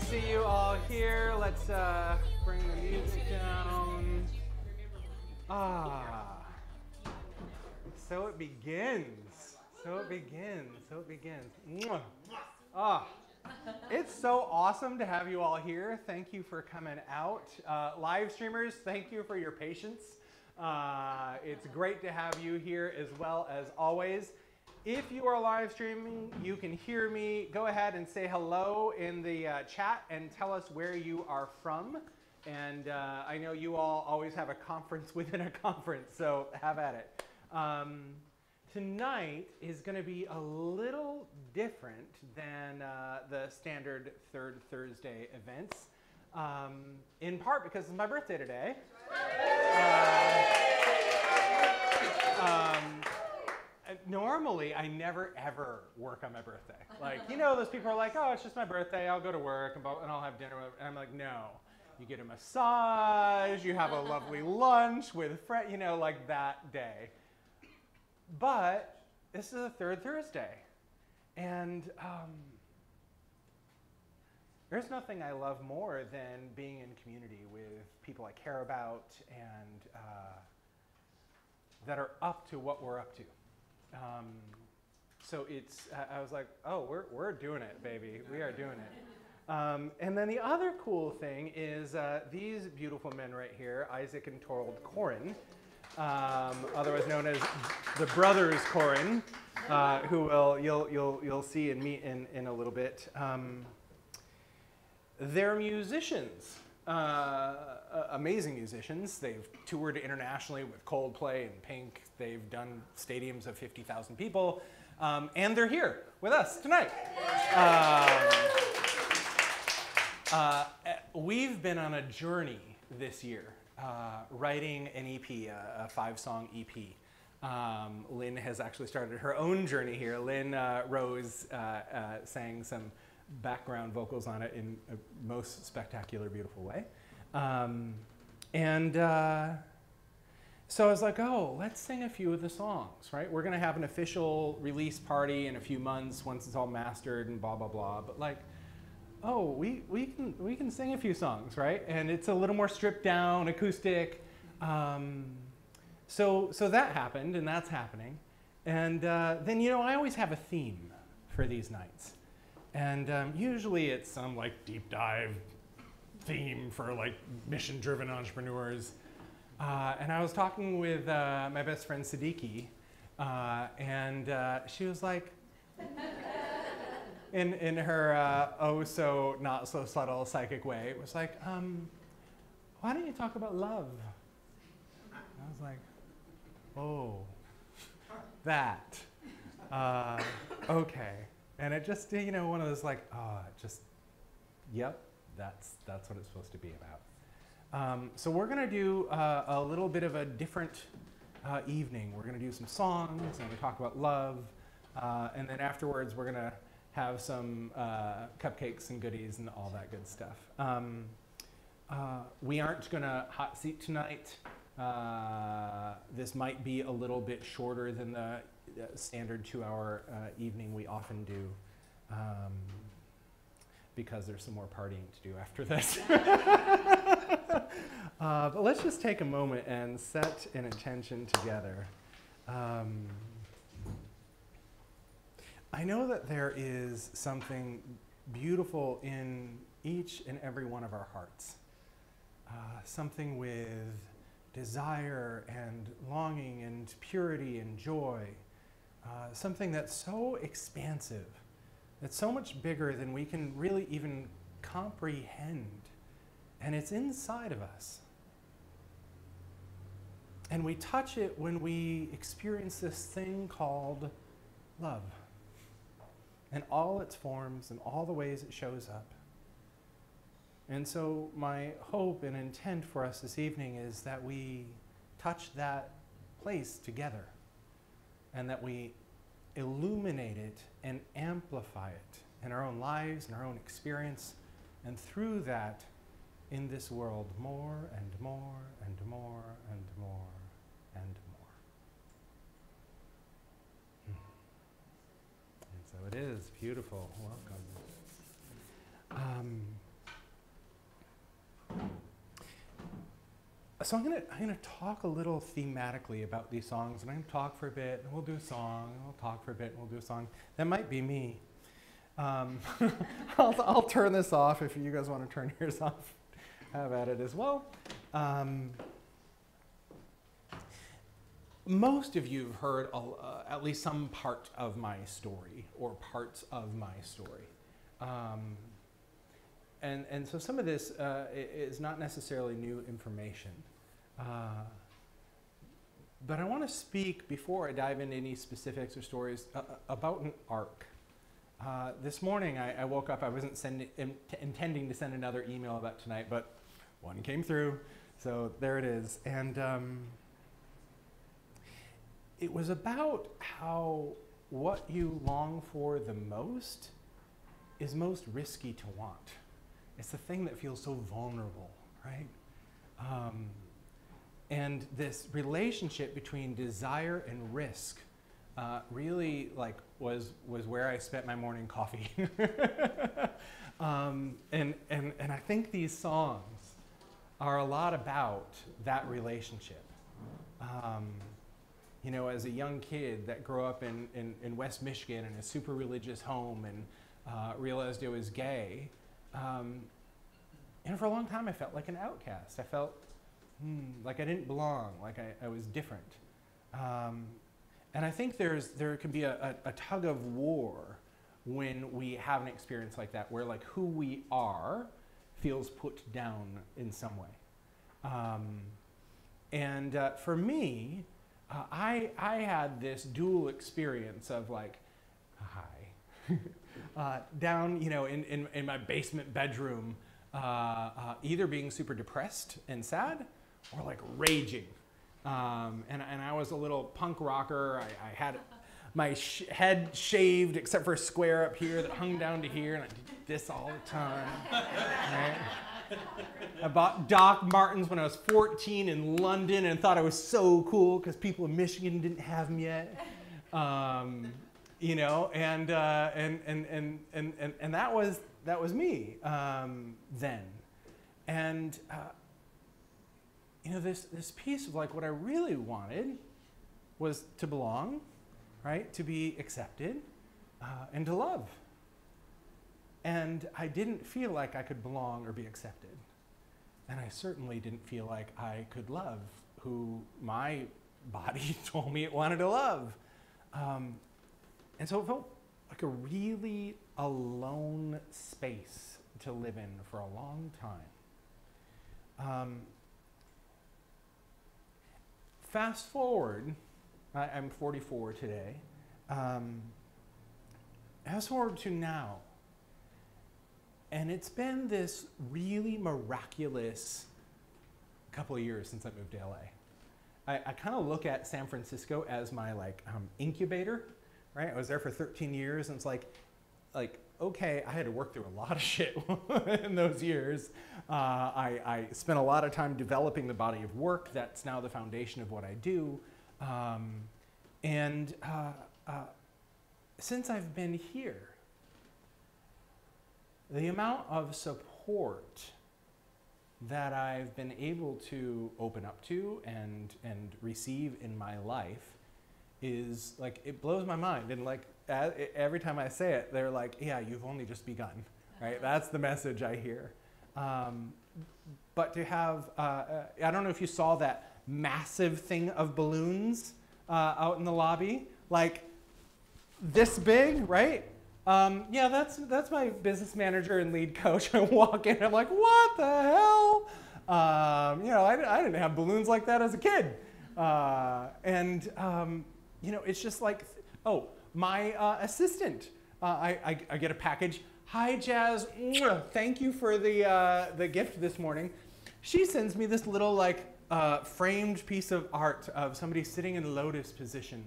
see you all here. Let's bring the music down. Ah, so it begins. So it begins. So it begins. Mwah. Ah, it's so awesome to have you all here. Thank you for coming out. Live streamers, thank you for your patience. It's great to have you here as well as always. If you are live streaming, you can hear me. Go ahead and say hello in the chat and tell us where you are from. And I know you all always have a conference within a conference, so have at it. Tonight is going to be a little different than the standard Third Thursday events, in part because it's my birthday today. Normally, I never, ever work on my birthday. Like, you know, those people are like, oh, it's just my birthday, I'll go to work, and I'll have dinner. And I'm like, no. You get a massage, you have a lovely lunch with friends, you know, like that day. But this is the Third Thursday. And there's nothing I love more than being in community with people I care about and that are up to what we're up to. So it's, I was like, oh, we're doing it, baby. We are doing it. And then the other cool thing is these beautiful men right here, Isaac and Torald Corin, otherwise known as the Brothers Corin, who you'll see and meet in a little bit. They're musicians. Amazing musicians. They've toured internationally with Coldplay and Pink. They've done stadiums of 50,000 people. And they're here with us tonight. We've been on a journey this year, writing an EP, a 5-song EP. Lynn has actually started her own journey here. Lynn Rose sang some background vocals on it in a most spectacular, beautiful way. So I was like, oh, let's sing a few of the songs, right? We're going to have an official release party in a few months once it's all mastered and blah, blah, blah. But like, oh, we can sing a few songs, right? And it's a little more stripped down, acoustic. So that happened, and that's happening. And then, you know, I always have a theme for these nights. And usually it's some like deep dive theme for like mission-driven entrepreneurs. And I was talking with my best friend Siddiqui, and she was like, in her oh so not so subtle psychic way, it was like, why don't you talk about love? And I was like, oh, that, okay. And it just, you know, one of those like, just, yep, that's what it's supposed to be about. So we're going to do a little bit of a different evening. We're going to do some songs and we talk about love. And then afterwards, we're going to have some cupcakes and goodies and all that good stuff. We aren't going to hot seat tonight. This might be a little bit shorter than the standard 2-hour evening we often do, because there's some more partying to do after this. But let's just take a moment and set an intention together. I know that there is something beautiful in each and every one of our hearts, something with desire and longing and purity and joy. Something that's so expansive, that's so much bigger than we can really even comprehend. And it's inside of us. And we touch it when we experience this thing called love. And all its forms and all the ways it shows up. And so my hope and intent for us this evening is that we touch that place together. And that we illuminate it and amplify it in our own lives, in our own experience, and through that, in this world, more and more and more and more and more. And so it is beautiful. Welcome. So I'm gonna talk a little thematically about these songs, and I'm gonna talk for a bit, and we'll do a song, and we'll talk for a bit, and we'll do a song. That might be me. I'll turn this off if you guys want to turn yours off. Have at it as well. Most of you have heard at least some part of my story, or parts of my story. And so some of this is not necessarily new information. But I want to speak, before I dive into any specifics or stories, about an arc. This morning I woke up, I wasn't intending to send another email about tonight, but one came through, so there it is. And it was about how what you long for the most is most risky to want. It's the thing that feels so vulnerable, right? And this relationship between desire and risk really was where I spent my morning coffee. And I think these songs are a lot about that relationship. You know, as a young kid that grew up in West Michigan in a super religious home and realized I was gay, and for a long time I felt like an outcast. I felt like I didn't belong, like I was different. And I think there can be a tug of war when we have an experience like that, where like who we are feels put down in some way. For me, I had this dual experience of like, hi, down, you know, in my basement bedroom, either being super depressed and sad, or like raging. And I was a little punk rocker. I had my head shaved except for a square up here that hung down to here, and I did this all the time. Right? I bought Doc Martens when I was 14 in London and thought I was so cool because people in Michigan didn't have them yet. You know, and that was me then. And you know, this piece of like what I really wanted was to belong, right? To be accepted and to love. And I didn't feel like I could belong or be accepted. And I certainly didn't feel like I could love who my body told me it wanted to love. And so it felt like a really alone space to live in for a long time. Fast forward, I'm 44 today. Fast forward to now. And it's been this really miraculous couple of years since I moved to LA. I kind of look at San Francisco as my like incubator, right? I was there for 13 years, and it's like, okay, I had to work through a lot of shit in those years. I spent a lot of time developing the body of work that's now the foundation of what I do. Since I've been here, the amount of support that I've been able to open up to and receive in my life is like, it blows my mind. And like every time I say it, they're like, yeah, you've only just begun, right? That's the message I hear. But to have, I don't know if you saw that massive thing of balloons out in the lobby, like this big, right? Yeah, that's my business manager and lead coach. I walk in, I'm like, what the hell? You know, I didn't have balloons like that as a kid. You know, it's just like, oh, my assistant, I get a package. Hi, Jazz. Thank you for the gift this morning. She sends me this little like framed piece of art of somebody sitting in lotus position,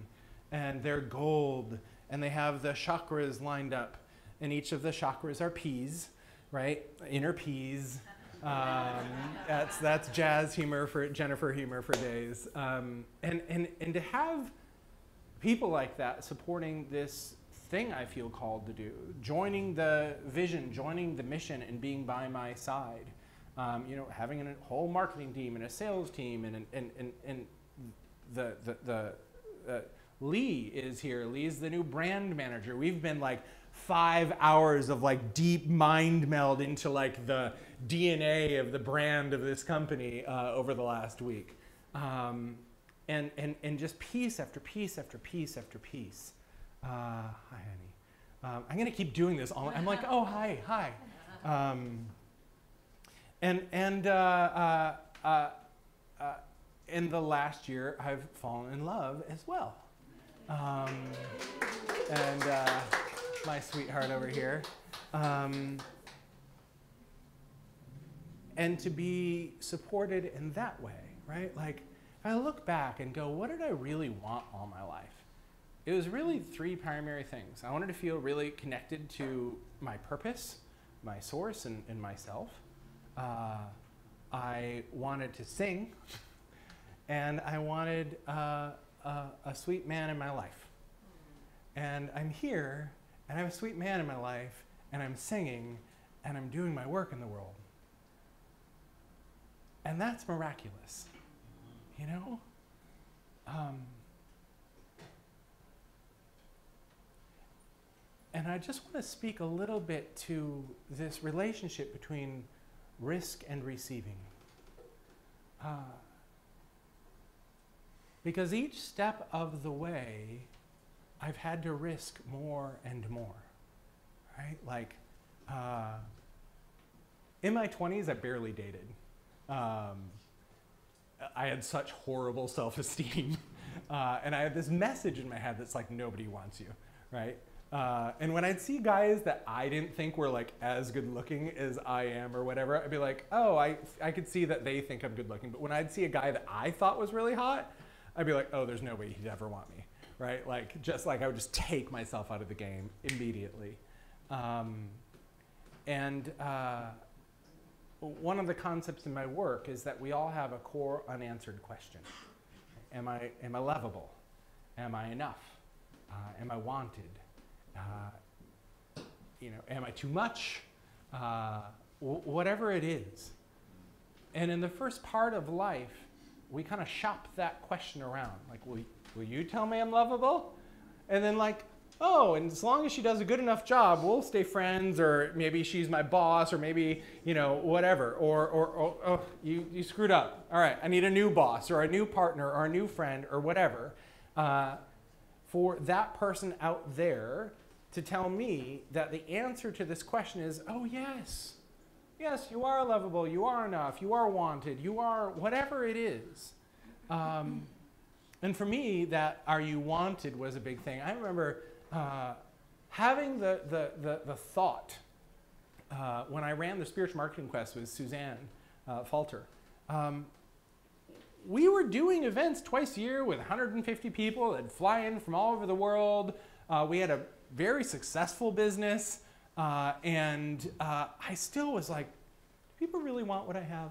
and they're gold, and they have the chakras lined up, and each of the chakras are peas, right? Inner peas. That's jazz humor for Jennifer humor for days. And to have people like that supporting this thing I feel called to do, joining the vision, joining the mission, and being by my side, You know, having a whole marketing team and a sales team, and Lee is here. Lee's the new brand manager. We've been like 5 hours of like deep mind meld into like the DNA of the brand of this company over the last week. And just piece after piece after piece after piece. Hi, honey. I'm gonna keep doing this all. I'm like, oh, hi. In the last year, I've fallen in love as well. My sweetheart over here. And to be supported in that way, right? Like, if I look back and go, what did I really want all my life? It was really 3 primary things. I wanted to feel really connected to my purpose, my source, and myself. I wanted to sing, and I wanted a sweet man in my life. And I'm here, and I have a sweet man in my life, and I'm singing, and I'm doing my work in the world. And that's miraculous, you know? And I just want to speak a little bit to this relationship between risk and receiving. Because each step of the way, I've had to risk more and more, right? Like, in my 20s, I barely dated. I had such horrible self-esteem. And I had this message in my head that's like, nobody wants you, right? And when I'd see guys that I didn't think were like as good looking as I am or whatever, I'd be like, oh, I could see that they think I'm good looking. But when I'd see a guy that I thought was really hot, I'd be like, oh, there's no way he'd ever want me, right? Like, just like I would just take myself out of the game immediately. One of the concepts in my work is that we all have a core unanswered question. Am I lovable? Am I enough? Am I wanted? You know, am I too much? Whatever it is. And in the first part of life, we kind of shop that question around. Like, will you tell me I'm lovable? And then like, oh, and as long as she does a good enough job, we'll stay friends, or maybe she's my boss, or maybe, you know, whatever. Or oh, you screwed up. All right, I need a new boss, or a new partner, or a new friend, or whatever. For that person out there to tell me that the answer to this question is, oh, yes. Yes, you are lovable, you are enough, you are wanted, you are whatever it is. And for me, that are you wanted was a big thing. I remember having the thought when I ran the Spiritual Marketing Quest with Suzanne Falter. We were doing events twice a year with 150 people that fly in from all over the world. We had a very successful business. And I still was like, do people really want what I have,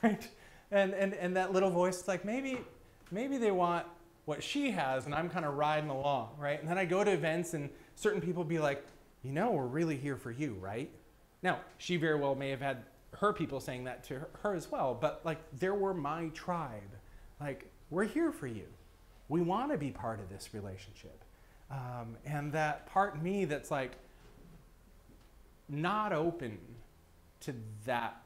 right? And that little voice is like, maybe they want what she has, and I'm kind of riding along, right? And then I go to events, and certain people be like, you know, we're really here for you, right? Now, she very well may have had her people saying that to her as well, but like, there were my tribe. Like, we're here for you. We want to be part of this relationship. And that part in me that's like, not open to that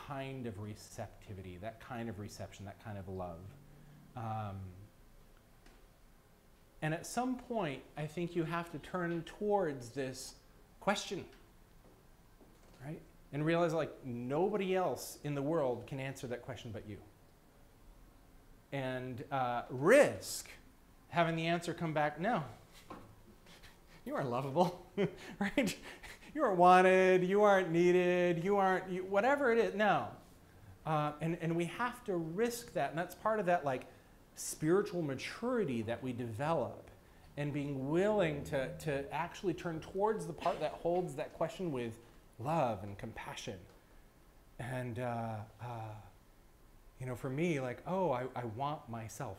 kind of receptivity, that kind of reception, that kind of love. And at some point, I think you have to turn towards this question, right? And realize like nobody else in the world can answer that question but you. And risk having the answer come back, no, you aren't lovable, right? You aren't wanted, you aren't needed, whatever it is, no. And we have to risk that, and that's part of that like spiritual maturity that we develop, and being willing to actually turn towards the part that holds that question with love and compassion. And, you know, for me, like, oh, I want myself.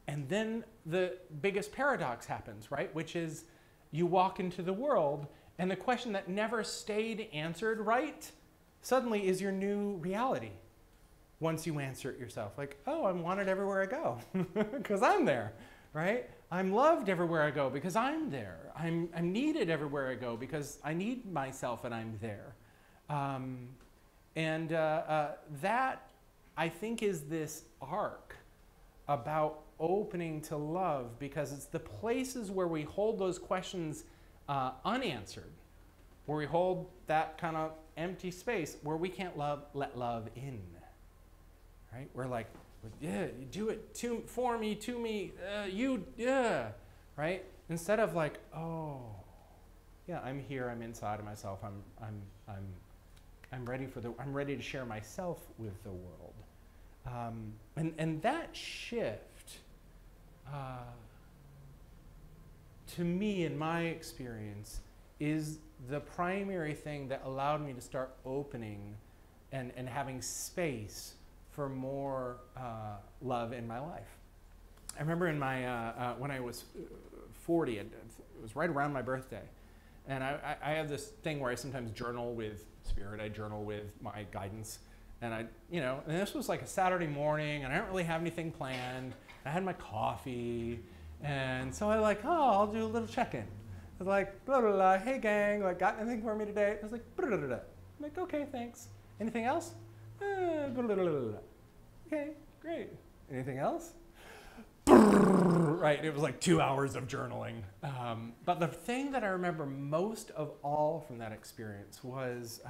And then the biggest paradox happens, right? Which is you walk into the world And the question that never stayed answered right suddenly is your new reality once you answer it yourself. Like, oh, I'm wanted everywhere I go because I'm there, right? I'm loved everywhere I go because I'm there. I'm needed everywhere I go because I need myself and I'm there. That, I think, is this arc about opening to love, because it's the places where we hold those questions unanswered, where we hold that kind of empty space where we can't let love in, right? We're like, yeah, you do it for me, to me, yeah, right? Instead of like, oh, yeah, I'm here, I'm inside of myself, I'm ready to share myself with the world. And that shift, to me, in my experience, is the primary thing that allowed me to start opening and having space for more love in my life. I remember in my when I was 40, it was right around my birthday, and I have this thing where I sometimes journal with Spirit, I journal with my guidance, and and this was like a Saturday morning, and I don't really have anything planned. I had my coffee, and so I like, oh, I'll do a little check-in. I was like, blah, blah, blah, hey gang, like, got anything for me today? I was like, blah, blah, blah, blah. I'm like, okay, thanks. Anything else? Blah, blah, blah, blah, blah. Okay, great. Anything else? Right, it was like 2 hours of journaling. But the thing that I remember most of all from that experience was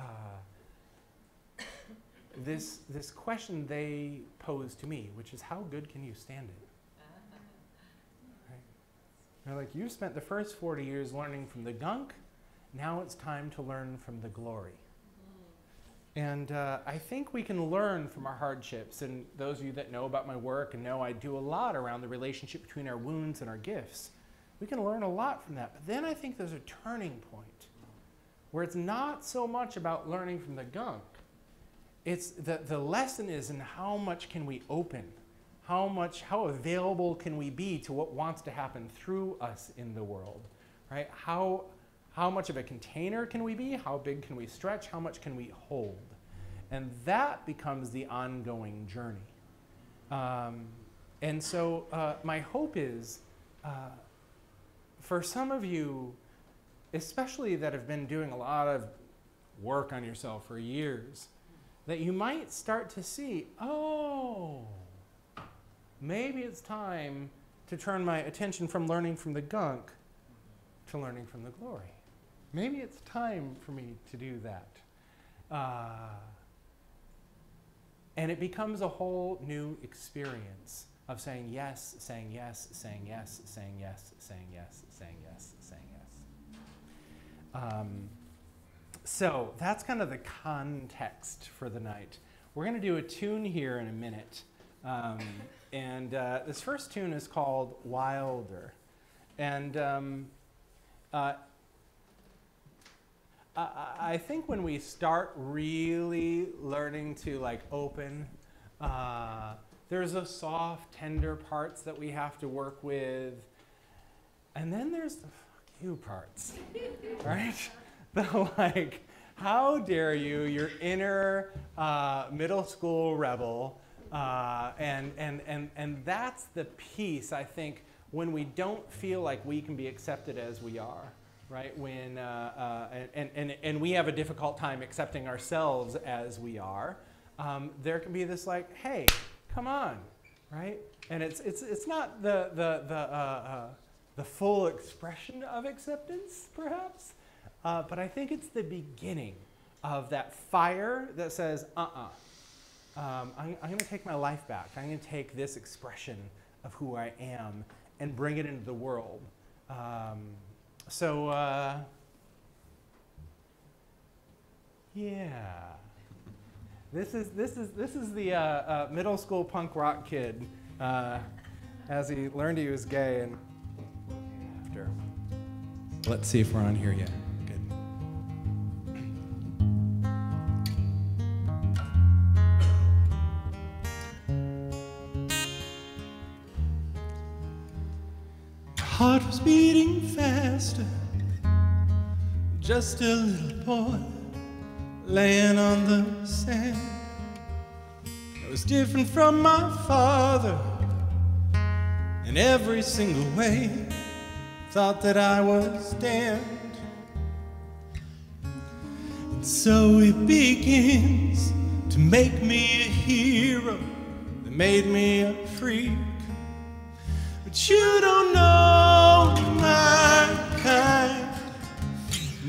this question they posed to me, which is, how good can you stand it? Right? They're like, you spent the first 40 years learning from the gunk, now it's time to learn from the glory. And I think we can learn from our hardships, and those of you that know about my work and know I do a lot around the relationship between our wounds and our gifts, we can learn a lot from that. But then I think there's a turning point where it's not so much about learning from the gunk. It's the lesson is in how much can we open, how available can we be to what wants to happen through us in the world, right? How much of a container can we be? How big can we stretch? How much can we hold? And that becomes the ongoing journey. And so my hope is, for some of you, especially that have been doing a lot of work on yourself for years, that you might start to see, oh, maybe it's time to turn my attention from learning from the gunk to learning from the glory. Maybe it's time for me to do that. And it becomes a whole new experience of saying yes, saying yes, saying yes, saying yes, saying yes, saying yes, saying yes. So that's kind of the context for the night. We're going to do a tune here in a minute. This first tune is called Wilder. And I think when we start really learning to like open, there's the soft, tender parts that we have to work with. And then there's the fuck you parts, right? The like, how dare you, your inner middle school rebel. And that's the piece, I think, when we don't feel like we can be accepted as we are. Right, when and we have a difficult time accepting ourselves as we are, there can be this like, hey, come on, right? And it's not the full expression of acceptance, perhaps, but I think it's the beginning of that fire that says, I'm going to take my life back. I'm going to take this expression of who I am and bring it into the world. So, yeah, this is the middle school punk rock kid as he learned he was gay and after. Let's see if we're on here yet. Good. Heart was beating faster, just a little boy laying on the sand. I was different from my father in every single way. Thought that I was damned. And so it begins to make me a hero that made me a freak. But you don't know my kind.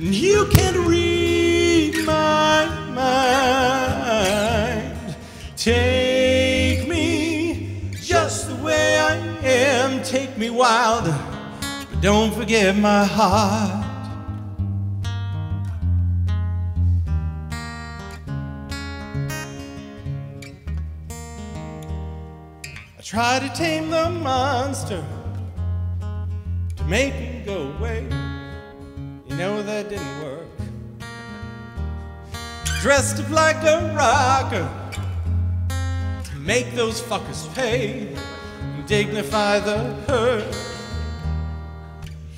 You can't read my mind. Take me just the way I am. Take me wild, but don't forget my heart. I tried to tame the monster to make him go away. You know that didn't work. Dressed up like a rocker to make those fuckers pay and dignify the hurt.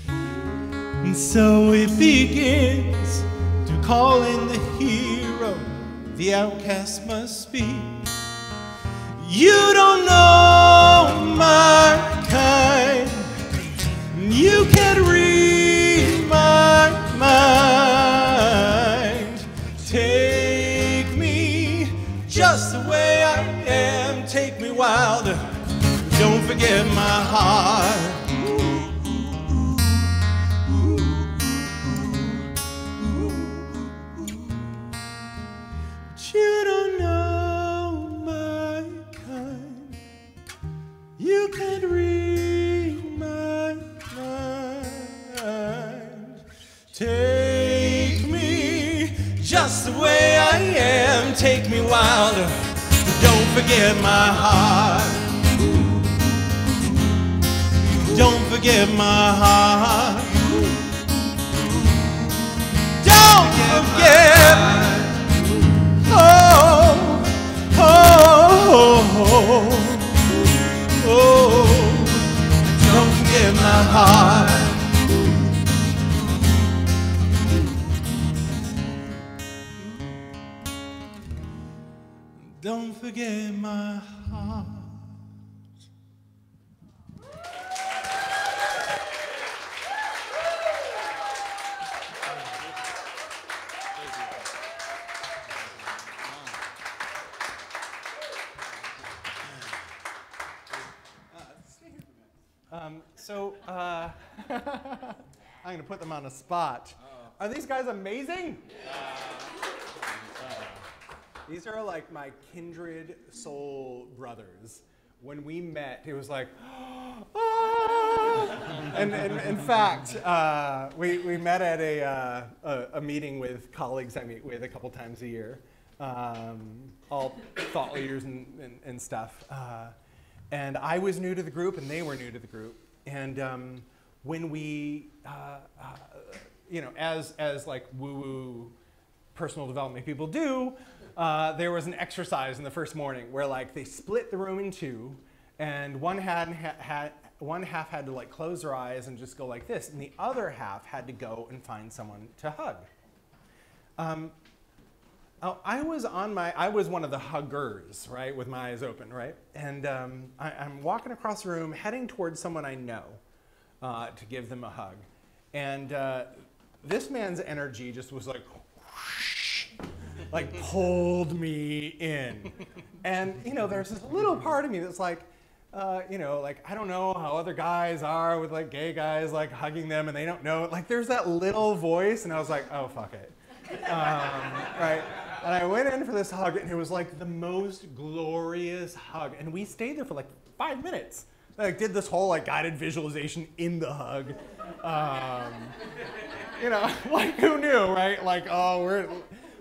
And so it begins to call in the hero the outcast must be. You don't know my kind. You can't read my mind. Take me just the way I am. Take me wild. Don't forget my heart. But you don't know my kind. You can't read my mind. Take me just the way I am. Take me wild. Don't forget my heart. Don't forget my heart. Don't forget. Oh, oh, oh, oh. Don't forget my heart. Don't forget my heart. I'm going to put them on a spot. Are these guys amazing? These are like my kindred soul brothers. When we met, it was like, ah! And in fact, we met at a meeting with colleagues I meet with a couple times a year, all thought leaders and stuff. And I was new to the group, and they were new to the group. And when we, you know, as like woo-woo personal development people do, there was an exercise in the first morning where like they split the room in two, and one half had to like close their eyes and just go like this, and the other half had to go and find someone to hug. I was one of the huggers, right, with my eyes open, right? And I'm walking across the room, heading towards someone I know to give them a hug. And this man's energy just was like, whoosh, like pulled me in. And, you know, there's this little part of me that's like, you know, like, I don't know how other guys are with like gay guys like hugging them and they don't know. Like, there's that little voice, and I was like, oh, fuck it. Right? And I went in for this hug, and it was like the most glorious hug. And we stayed there for like 5 minutes. I like, did this whole like guided visualization in the hug. You know, like who knew, right? Like, oh,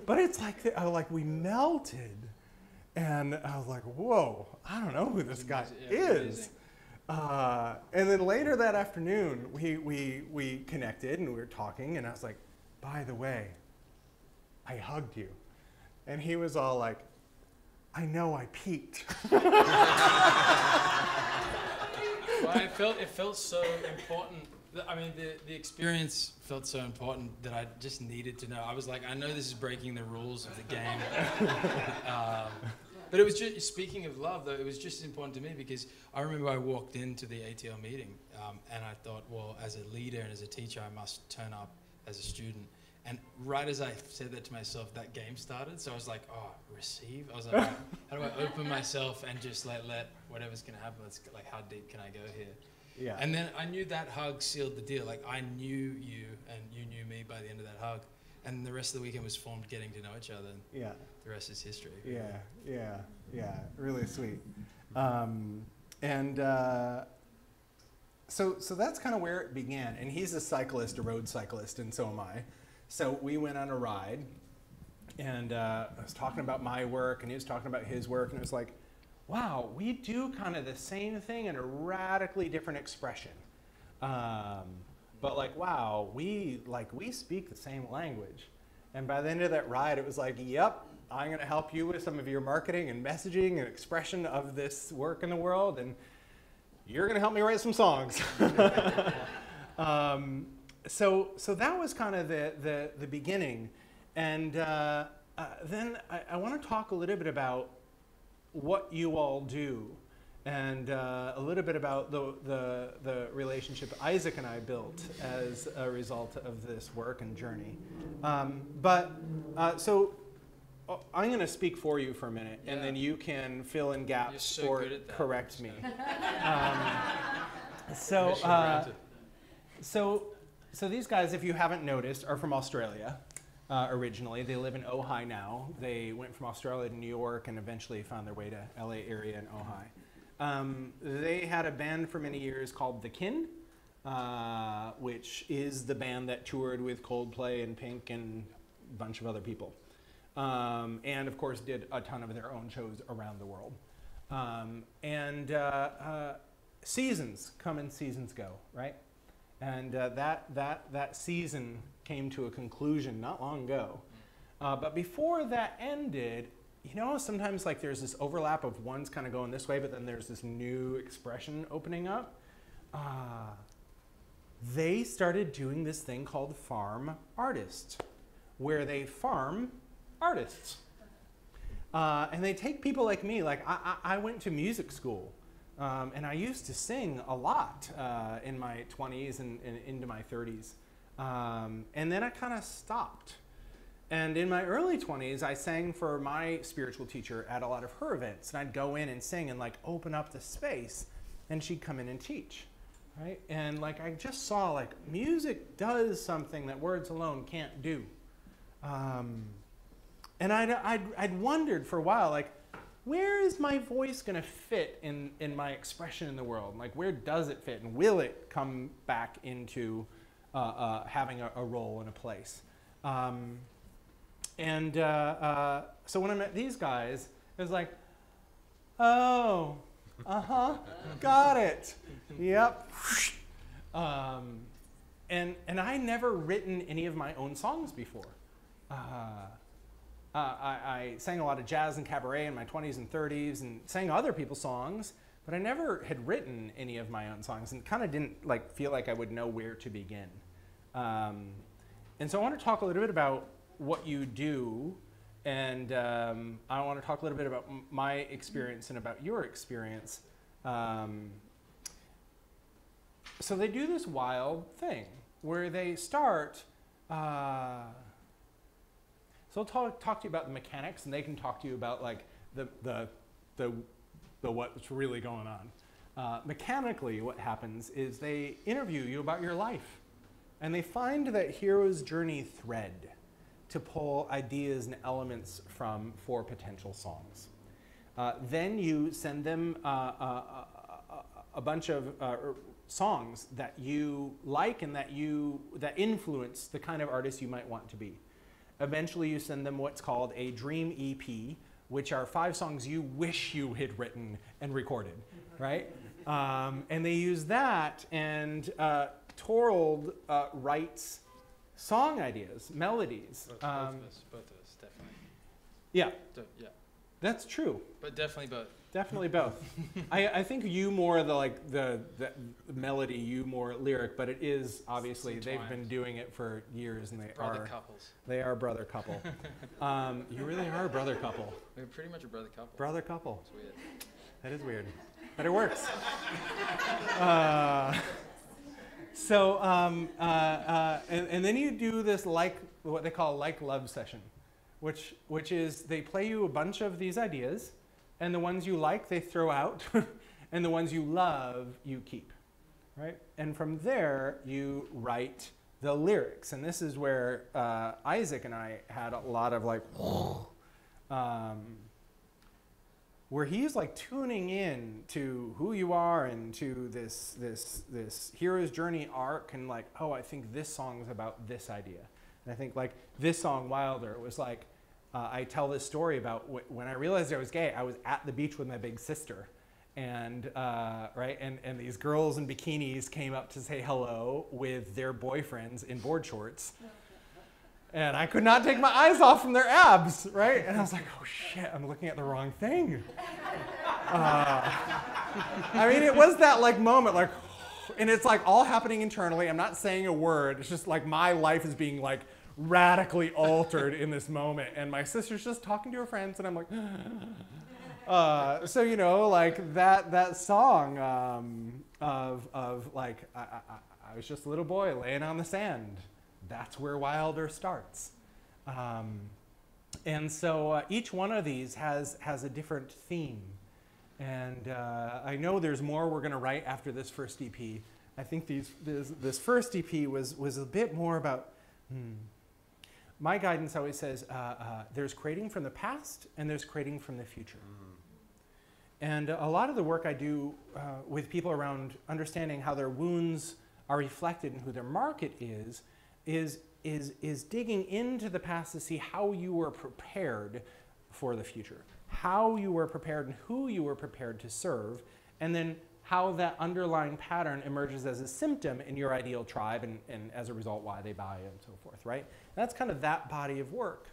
but it's like we melted. And I was like, whoa, I don't know who this guy is. And then later that afternoon, we connected and we were talking, and I was like, by the way, I hugged you. And he was all like, I know I peaked. Well, it felt so important I mean, the experience felt so important that I just needed to know. I was like, I know this is breaking the rules of the game. But it was just, speaking of love, though, it was just as important to me because I remember I walked into the ATL meeting and I thought, well, as a leader and as a teacher, I must turn up as a student. And right as I said that to myself, that game started. So I was like, oh, receive? I was like, how do I open myself and just let whatever's going to happen, like, how deep can I go here? Yeah. And then I knew that hug sealed the deal. Like, I knew you and you knew me by the end of that hug. And the rest of the weekend was formed getting to know each other. And Yeah. the rest is history. Yeah. Really sweet. So that's kind of where it began. And he's a cyclist, a road cyclist, and so am I. So we went on a ride, and I was talking about my work, and he was talking about his work, and it was like, wow, we do kind of the same thing in a radically different expression. But like, wow, we speak the same language. And by the end of that ride, it was like, yep, I'm going to help you with some of your marketing and messaging and expression of this work in the world, and you're going to help me write some songs. So that was kind of the beginning. And then I want to talk a little bit about what you all do, and a little bit about the relationship Isaac and I built as a result of this work and journey. So I'm going to speak for you for a minute, and then you can fill in gaps or correct me. So these guys, if you haven't noticed, are from Australia. Originally. They live in Ojai now. They went from Australia to New York and eventually found their way to LA area in Ojai. They had a band for many years called The Kin, which is the band that toured with Coldplay and Pink and a bunch of other people. And of course did a ton of their own shows around the world. Seasons come and seasons go, right? And that season came to a conclusion not long ago. But before that ended, you know, sometimes like there's this overlap of one's kind of going this way, but then there's this new expression opening up. They started doing this thing called farm artist, where they farm artists. And they take people like me, like I went to music school. And I used to sing a lot in my 20s and into my 30s. And then I kind of stopped. And in my early 20s, I sang for my spiritual teacher at a lot of her events. And I'd go in and sing and like open up the space, and she'd come in and teach, right? And like I just saw like music does something that words alone can't do. And I'd wondered for a while, like, where is my voice going to fit in my expression in the world? Like, where does it fit? And will it come back into having a role and a place? So when I met these guys, it was like, oh, got it. Yep. And I never written any of my own songs before. I sang a lot of jazz and cabaret in my 20s and 30s and sang other people's songs, but I never had written any of my own songs and kind of didn't like feel like I would know where to begin. And so I want to talk a little bit about what you do, and I want to talk a little bit about my experience and about your experience. So they do this wild thing where they start so I'll talk to you about the mechanics, and they can talk to you about like the what's really going on. Mechanically, what happens is they interview you about your life, and they find that hero's journey thread to pull ideas and elements from for potential songs. Then you send them a bunch of songs that you like and that influence the kind of artist you might want to be. Eventually you send them what's called a dream EP, which are 5 songs you wish you had written and recorded, right? And they use that, and Torald writes song ideas, melodies. Both of us, definitely. Yeah. Yeah. That's true. But definitely both. Definitely both. I think you more the melody, you more lyric, but it is obviously they've been doing it for years, and they are brother couple. You really are a brother couple. We're pretty much a brother couple. Brother couple. It's weird. That is weird, but it works. And then you do this what they call love session, which is they play you a bunch of these ideas. And the ones you like, they throw out. And the ones you love, you keep, right? And from there, you write the lyrics. And this is where Isaac and I had a lot of where he's like tuning in to who you are and to this hero's journey arc, and like, oh, I think this song is about this idea. And I think like this song, Wilder, was like, I tell this story about when I realized I was gay. I was at the beach with my big sister, and and these girls in bikinis came up to say hello with their boyfriends in board shorts, and I could not take my eyes off from their abs, right? And I was like, oh shit, I'm looking at the wrong thing. I mean, it was that like moment, like, and it's like all happening internally. I'm not saying a word. It's just like my life is being like radically altered in this moment, and my sister's just talking to her friends, and I'm like, so you know, like that song of like I was just a little boy laying on the sand. That's where Wilder starts, and so each one of these has a different theme, and I know there's more we're going to write after this first EP. I think this first EP was a bit more about. My guidance always says there's creating from the past and there's creating from the future. And a lot of the work I do with people around understanding how their wounds are reflected in who their market is digging into the past to see how you were prepared for the future, how you were prepared and who you were prepared to serve, and then how that underlying pattern emerges as a symptom in your ideal tribe, and as a result, why they buy and so forth, right? That's kind of that body of work.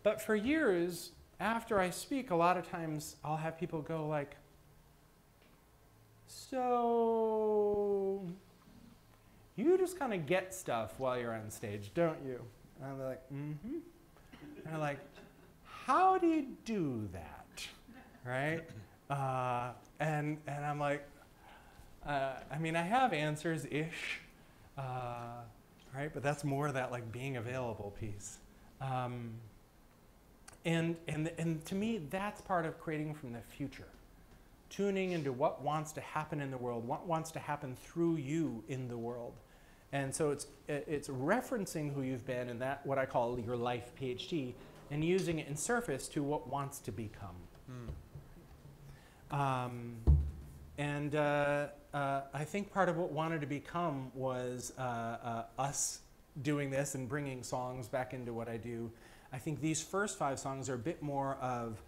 But for years, after I speak, a lot of times I'll have people go like, so you just kind of get stuff while you're on stage, don't you? And I'm like, mm-hmm. And they're like, how do you do that, right? And I'm like, I mean, I have answers-ish, right? But that's more that like being available piece. And to me, that's part of creating from the future. Tuning into what wants to happen in the world, what wants to happen through you in the world. And so it's referencing who you've been, and that what I call your life PhD, and using it in surface to what wants to become. I think part of what wanted to become was us doing this and bringing songs back into what I do. I think these first 5 songs are a bit more of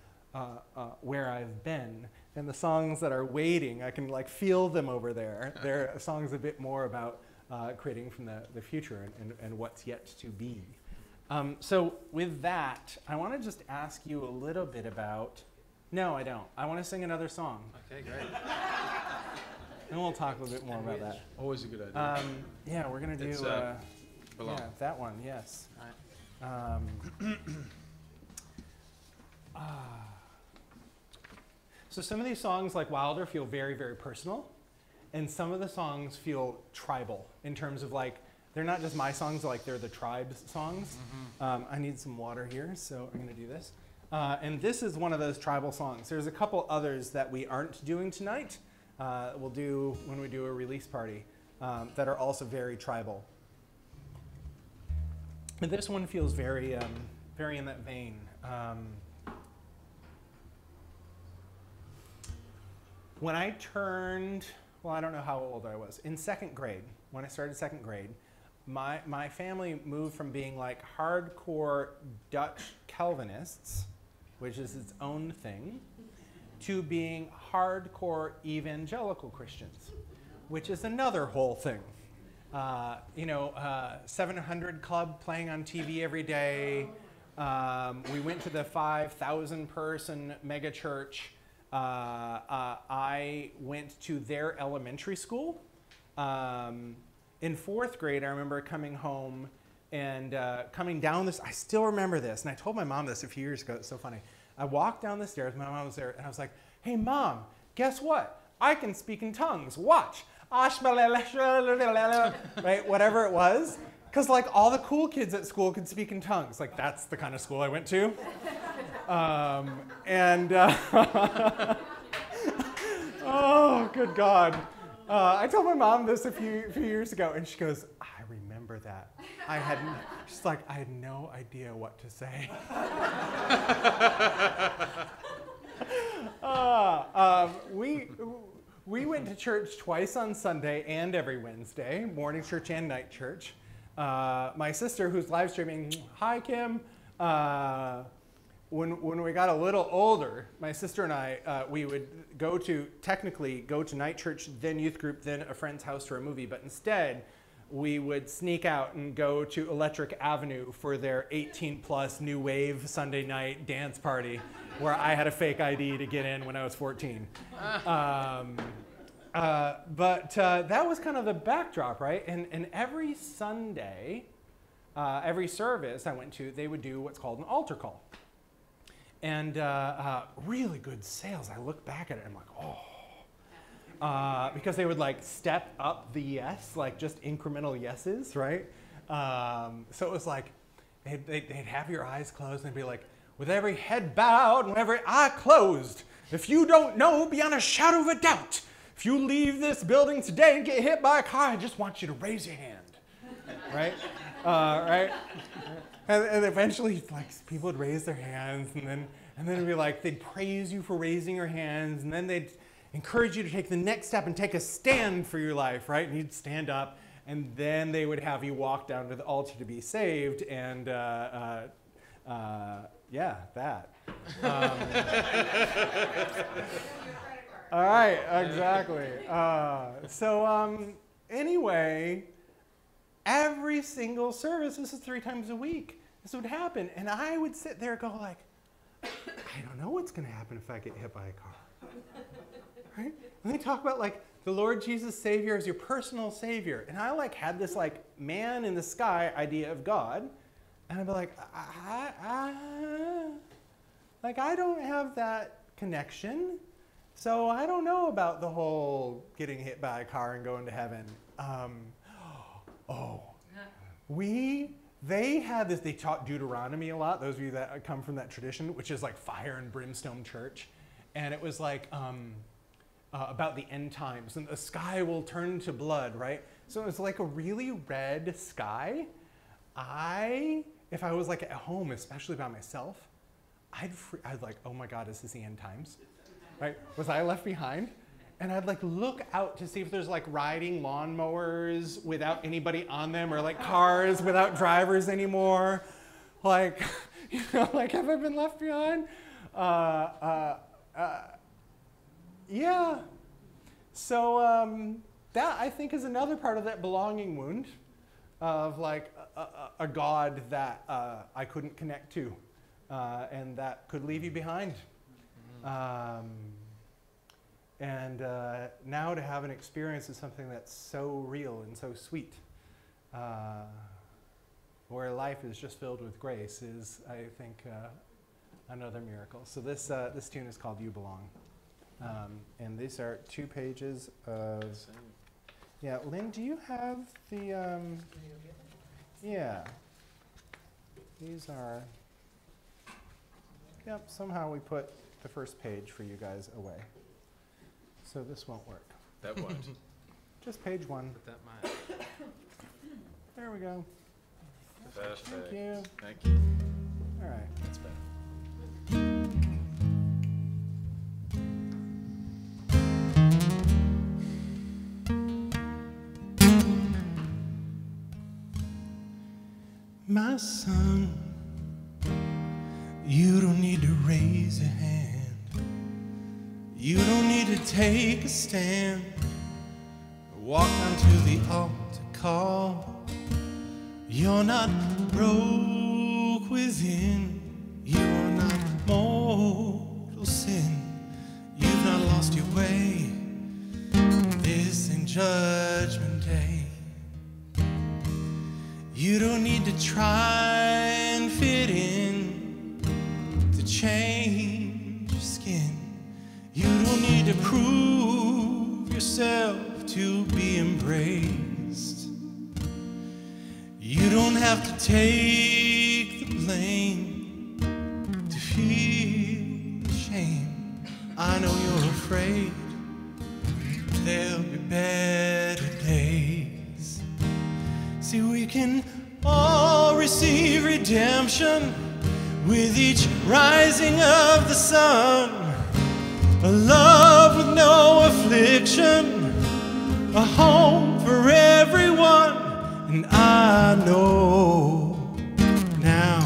where I've been, and the songs that are waiting, I can like feel them over there. They're songs a bit more about creating from the future and what's yet to be. So with that, I want to just ask you a little bit about. No, I don't. I want to sing another song. Okay, great. And we'll talk a little bit more about that. Always a good idea. Yeah, we're going to do that one, yes. All right. So some of these songs, like Wilder, feel very, very personal. And some of the songs feel tribal in terms of like, they're not just my songs, like they're the tribe's songs. I need some water here, so I'm going to do this. And this is one of those tribal songs. There's a couple others that we aren't doing tonight. We'll do when we do a release party that are also very tribal. But this one feels very, very in that vein. When I turned, well, I don't know how old I was. In 2nd grade, when I started 2nd grade, my family moved from being like hardcore Dutch Calvinists, which is its own thing, to being hardcore evangelical Christians, which is another whole thing. 700 Club playing on TV every day, We went to the 5,000 person mega church. I went to their elementary school. In 4th grade, I remember coming home and coming down this. I still remember this, and I told my mom this a few years ago. It's so funny. I walked down the stairs. My mom was there, and I was like, "Hey, Mom, guess what? I can speak in tongues. Watch." Right, whatever it was. Because like all the cool kids at school could speak in tongues. Like that's the kind of school I went to. Oh, good God. I told my mom this a few years ago, and she goes, "I remember that. She's like, I had no idea what to say." We went to church twice on Sunday and every Wednesday, morning church and night church. My sister, who's live streaming, hi Kim. When we got a little older, my sister and I, we would technically go to night church, then youth group, then a friend's house for a movie. But instead, we would sneak out and go to Electric Avenue for their 18+ new wave Sunday night dance party, where I had a fake ID to get in when I was 14. But that was kind of the backdrop, right? And every Sunday, every service I went to, they would do what's called an altar call. And really good sales. I look back at it and I'm like, oh. Because they would like step up the yes, like just incremental yeses, right? So it was like, they'd have your eyes closed and they'd be like, with every head bowed and every eye closed, if you don't know beyond a shadow of a doubt, if you leave this building today and get hit by a car, I just want you to raise your hand, right? Right? And eventually, like, people would raise their hands, and then it'd be like, they'd praise you for raising your hands, and then they'd encourage you to take the next step and take a stand for your life, right? And you'd stand up, and then they would have you walk down to the altar to be saved, and yeah, that. All right, exactly. Anyway, every single service, this is 3 times a week, this would happen. And I would sit there and go like, I don't know what's going to happen if I get hit by a car. Right? And they talk about like the Lord Jesus Savior as your personal Savior. And I like had this like man in the sky idea of God. And I'd be like, I don't have that connection. So I don't know about the whole getting hit by a car and going to heaven. They had this, they taught Deuteronomy a lot, those of you that come from that tradition, which is like fire and brimstone church. And it was like about the end times, and the sky will turn to blood, right? So it was like a really red sky. If I was like at home, especially by myself, I'd like, oh my God, is this the end times? Right? Was I left behind? And I'd like look out to see if there's like riding lawnmowers without anybody on them, or like cars without drivers anymore. Like, you know, like, have I been left behind? Yeah. So that I think is another part of that belonging wound of like a God that I couldn't connect to, and that could leave you behind. And now to have an experience of something that's so real and so sweet, where life is just filled with grace, is, I think, another miracle. So this tune is called You Belong. And these are 2 pages of... Yeah, Lynn, do you have the... yeah. These are... Yep, somehow we put the first page for you guys away. So this won't work. That won't. Just page 1. But that might. There we go. Perfect. Thank you. Thank you. All right. That's better. My son, you don't need to raise your hand. You don't need to take a stand. Walk down to the altar call. You're not broke within. You are not mortal sin. You've not lost your way. This ain't Judgment Day. You don't need to try and fit in to change your skin. You don't need to prove yourself to be embraced. You don't have to take the blame to feel shame. I know you're afraid there'll be better days. See, we can all receive redemption with each rising of the sun. A love with no affliction, a home for everyone. And I know now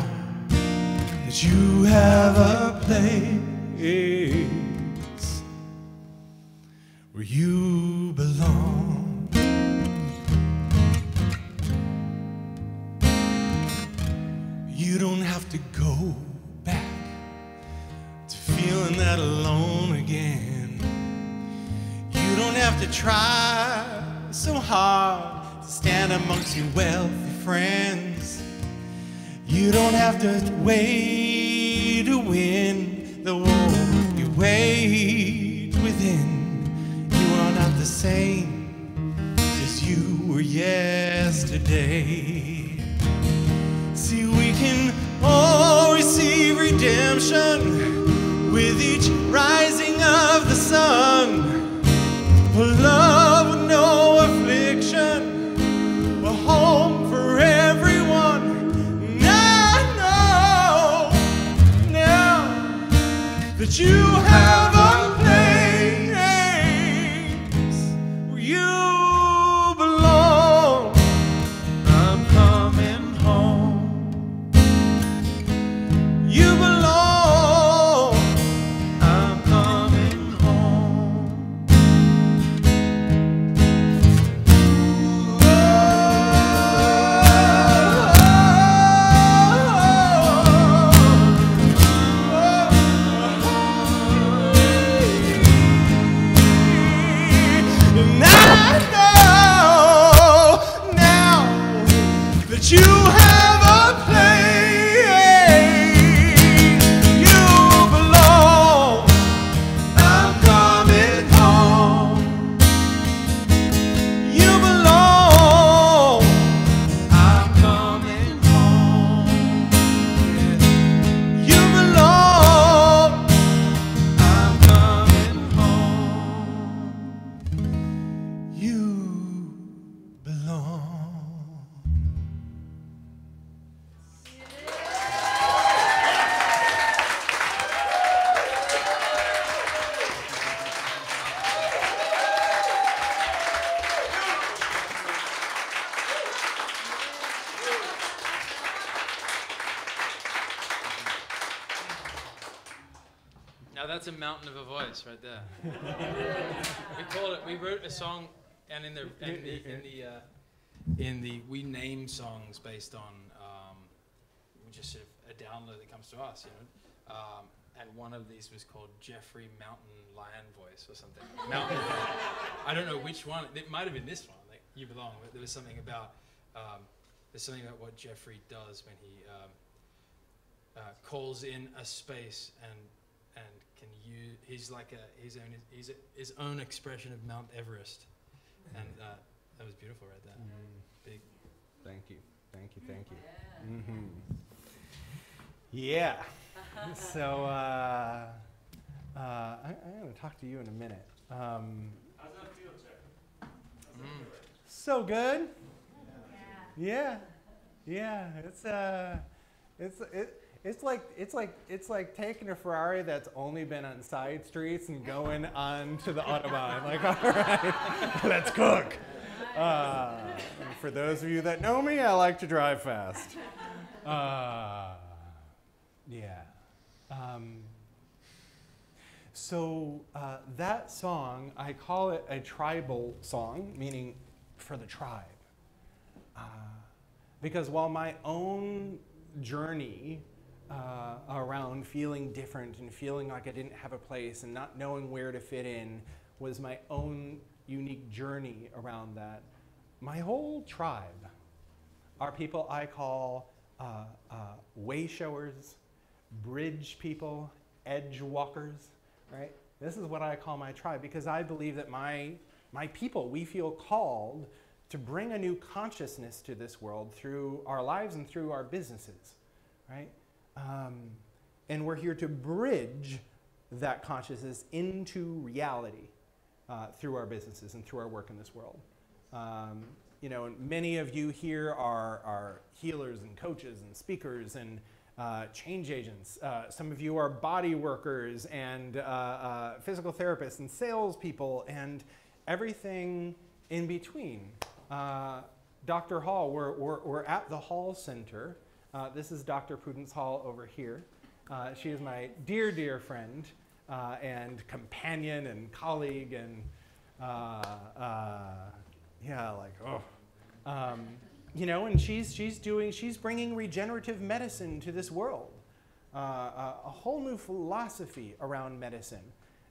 that you have a place where you belong. You don't have to go back to feeling that alone again. You don't have to try so hard to stand amongst your wealthy friends. You don't have to wait to win the war you wage within. You are not the same as you were yesterday. See, we can all receive redemption with each rising of the sun. A love with no affliction, a home for everyone. And I know now that you have a place where you belong. I'm coming home. You belong. I'm coming home. And I know now that you have a place. You belong. I'm coming home. You belong. I'm coming home. You belong. I'm coming home. You belong. Now that's a mountain of a voice right there. We wrote a song, and we name songs based on just sort of a download that comes to us, you know. And one of these was called Jeffrey Mountain Lion Voice or something. Mountain. I don't know which one. It might have been this one. Like You Belong. But there was something about what Jeffrey does when he calls in a space and can use. He's like his own expression of Mount Everest, and that was beautiful right there. Big. Thank you. Yeah. So I'm going to talk to you in a minute. How's that feel, Jack? So good. Yeah. It's like taking a Ferrari that's only been on side streets and going on to the Autobahn. Like, all right, let's cook. For those of you that know me, I like to drive fast. Yeah. So that song, I call it a tribal song, meaning for the tribe. Because while my own journey around feeling different and feeling like I didn't have a place and not knowing where to fit in was my own unique journey around that. My whole tribe are people I call way showers, bridge people, edge walkers, right? This is what I call my tribe because I believe that my people, we feel called to bring a new consciousness to this world through our lives and through our businesses, right? And we're here to bridge that consciousness into reality through our businesses and through our work in this world. You know, and many of you here are healers and coaches and speakers and change agents. Some of you are body workers and physical therapists and salespeople and everything in between. Dr. Hall, we're at the Hall Center. This is Dr. Prudence Hall over here. She is my dear, dear friend and companion and colleague and yeah, like, oh. You know, and she's bringing regenerative medicine to this world. A whole new philosophy around medicine.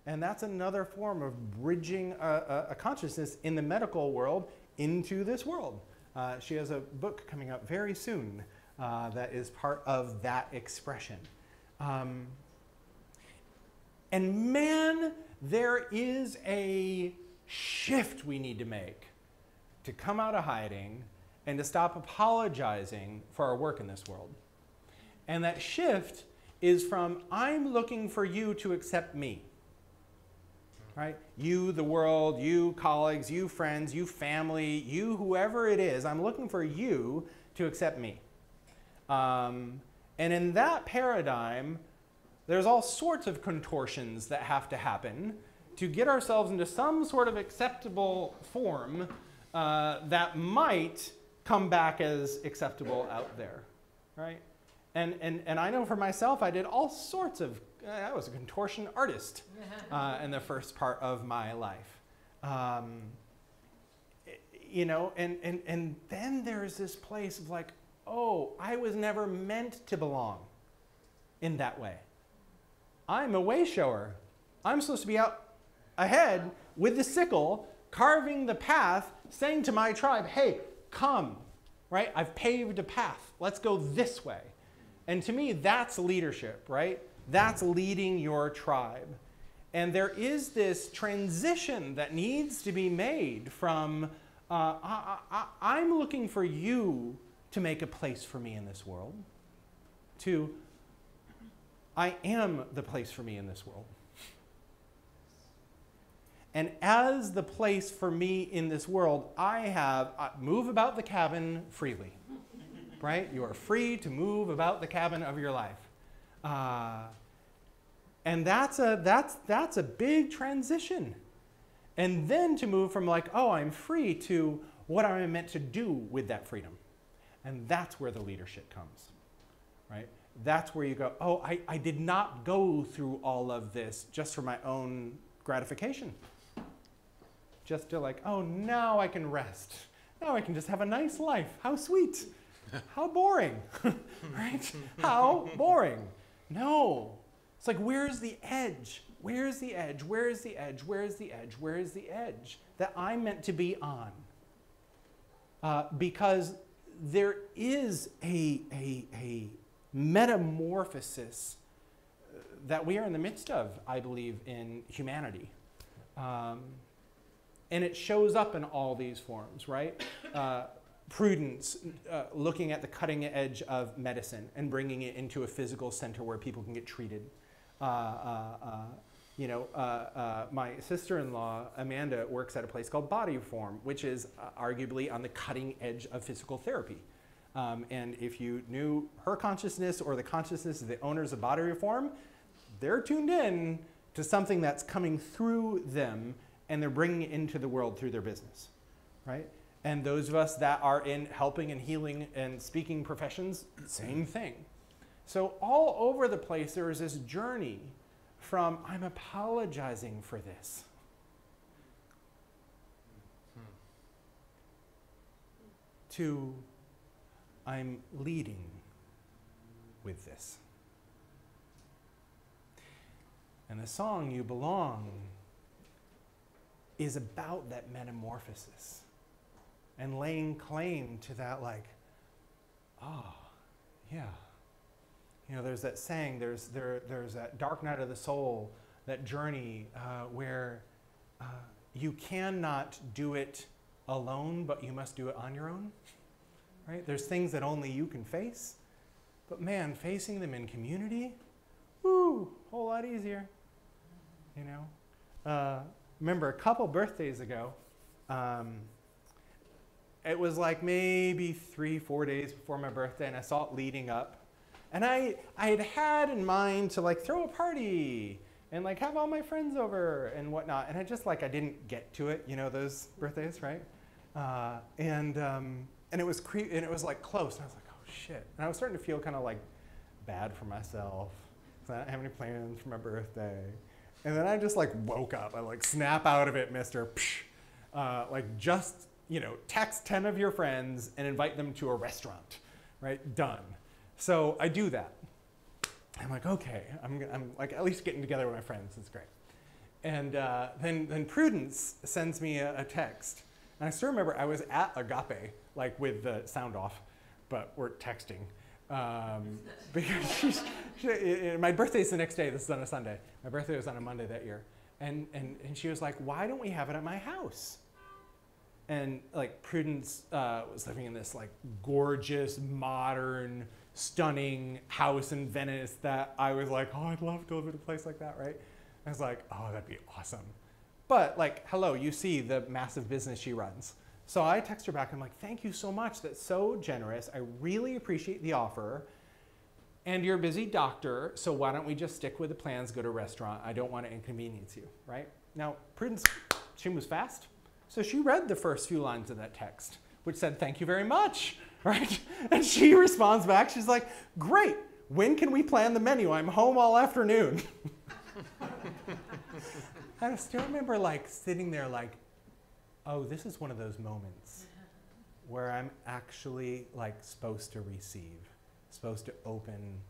And that's another form of bridging a consciousness in the medical world into this world. She has a book coming out very soon that is part of that expression. And man, there is a shift we need to make to come out of hiding and to stop apologizing for our work in this world. And that shift is from, I'm looking for you to accept me. Right? You, the world, you, colleagues, you, friends, you, family, you, whoever it is, I'm looking for you to accept me. And in that paradigm, there's all sorts of contortions that have to happen to get ourselves into some sort of acceptable form that might come back as acceptable out there, right? And I know for myself, I did all sorts of, I was a contortion artist in the first part of my life. You know, and then there's this place of like, oh, I was never meant to belong in that way. I'm a way shower. I'm supposed to be out ahead with the sickle, carving the path, saying to my tribe, hey, come, right? I've paved a path. Let's go this way. And to me, that's leadership, right? That's leading your tribe. And there is this transition that needs to be made from, I'm looking for you to make a place for me in this world, to, I am the place for me in this world. And as the place for me in this world, I move about the cabin freely, right? You are free to move about the cabin of your life. And that's a big transition. And then to move from like, oh, I'm free to what am I meant to do with that freedom? And that's where the leadership comes, right? That's where you go, oh, I did not go through all of this just for my own gratification. Just to like, oh, now I can rest. Now I can just have a nice life. How sweet. How boring, right? How boring. No. It's like, where's the edge? Where's the edge? Where's the edge? Where's the edge? Where's the edge that I'm meant to be on? Because there is a metamorphosis that we are in the midst of, I believe, in humanity. And it shows up in all these forms, right? Prudence, looking at the cutting edge of medicine and bringing it into a physical center where people can get treated. You know, my sister-in-law, Amanda, works at a place called Body Reform, which is arguably on the cutting edge of physical therapy. And if you knew her consciousness or the consciousness of the owners of Body Reform, they're tuned in to something that's coming through them and they're bringing it into the world through their business, right? And those of us that are in helping and healing and speaking professions, same thing. So all over the place, there is this journey from, I'm apologizing for this, to, I'm leading with this. And the song, You Belong, is about that metamorphosis and laying claim to that, like, oh, yeah. You know, there's that saying, there's that dark night of the soul, that journey where you cannot do it alone, but you must do it on your own, right? There's things that only you can face, but man, facing them in community, woo, whole lot easier, you know? Remember a couple birthdays ago, it was like maybe 3-4 days before my birthday, and I saw it leading up. And I had in mind to like throw a party and like have all my friends over and whatnot. And I just like, I didn't get to it, you know, those birthdays, right? And it was like close. And I was like, oh shit. And I was starting to feel kind of like bad for myself. So I didn't have any plans for my birthday. And then I just like woke up. I like snap out of it, mister. Like just, you know, text 10 of your friends and invite them to a restaurant, right? Done. So I do that. I'm like, okay, I'm like at least getting together with my friends. It's great. And then Prudence sends me a text. And I still remember I was at Agape, like with the sound off, but we're texting. Because my birthday's the next day. This is on a Sunday. My birthday was on a Monday that year. And she was like, why don't we have it at my house? And like Prudence was living in this like gorgeous, modern, stunning house in Venice that I was like, oh, I'd love to live in a place like that, right? I was like, oh, that'd be awesome. But like, hello, you see the massive business she runs. So I text her back. I'm like, thank you so much. That's so generous. I really appreciate the offer. And you're a busy doctor, so why don't we just stick with the plans, go to a restaurant? I don't want to inconvenience you, right? Now, Prudence, she moves fast. So she read the first few lines of that text, which said, thank you very much, right? And she responds back, she's like, great, when can we plan the menu? I'm home all afternoon. I still remember like sitting there like, oh, this is one of those moments where I'm actually like supposed to receive, supposed to open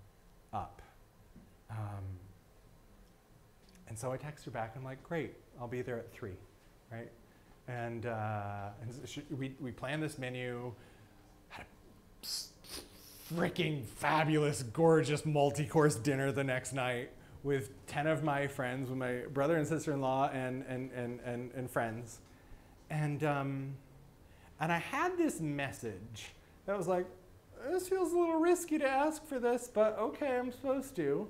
up. And so I text her back, I'm like, great, I'll be there at 3, right? And we planned this menu, had a freaking fabulous, gorgeous multi-course dinner the next night with 10 of my friends, with my brother and sister-in-law and friends. And I had this message that was like, this feels a little risky to ask for this, but okay, I'm supposed to.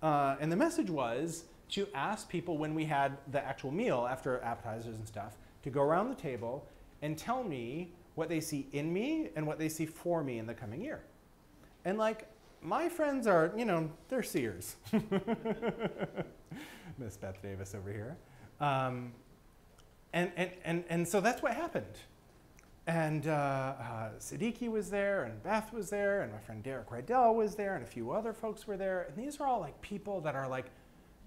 And the message was to ask people when we had the actual meal after appetizers and stuff, to go around the table and tell me what they see in me and what they see for me in the coming year. And like, my friends are, you know, they're seers. Miss Beth Davis over here. And so that's what happened. And Siddiqui was there, and Beth was there, and my friend Derek Rydell was there, and a few other folks were there. And these are all like people that are like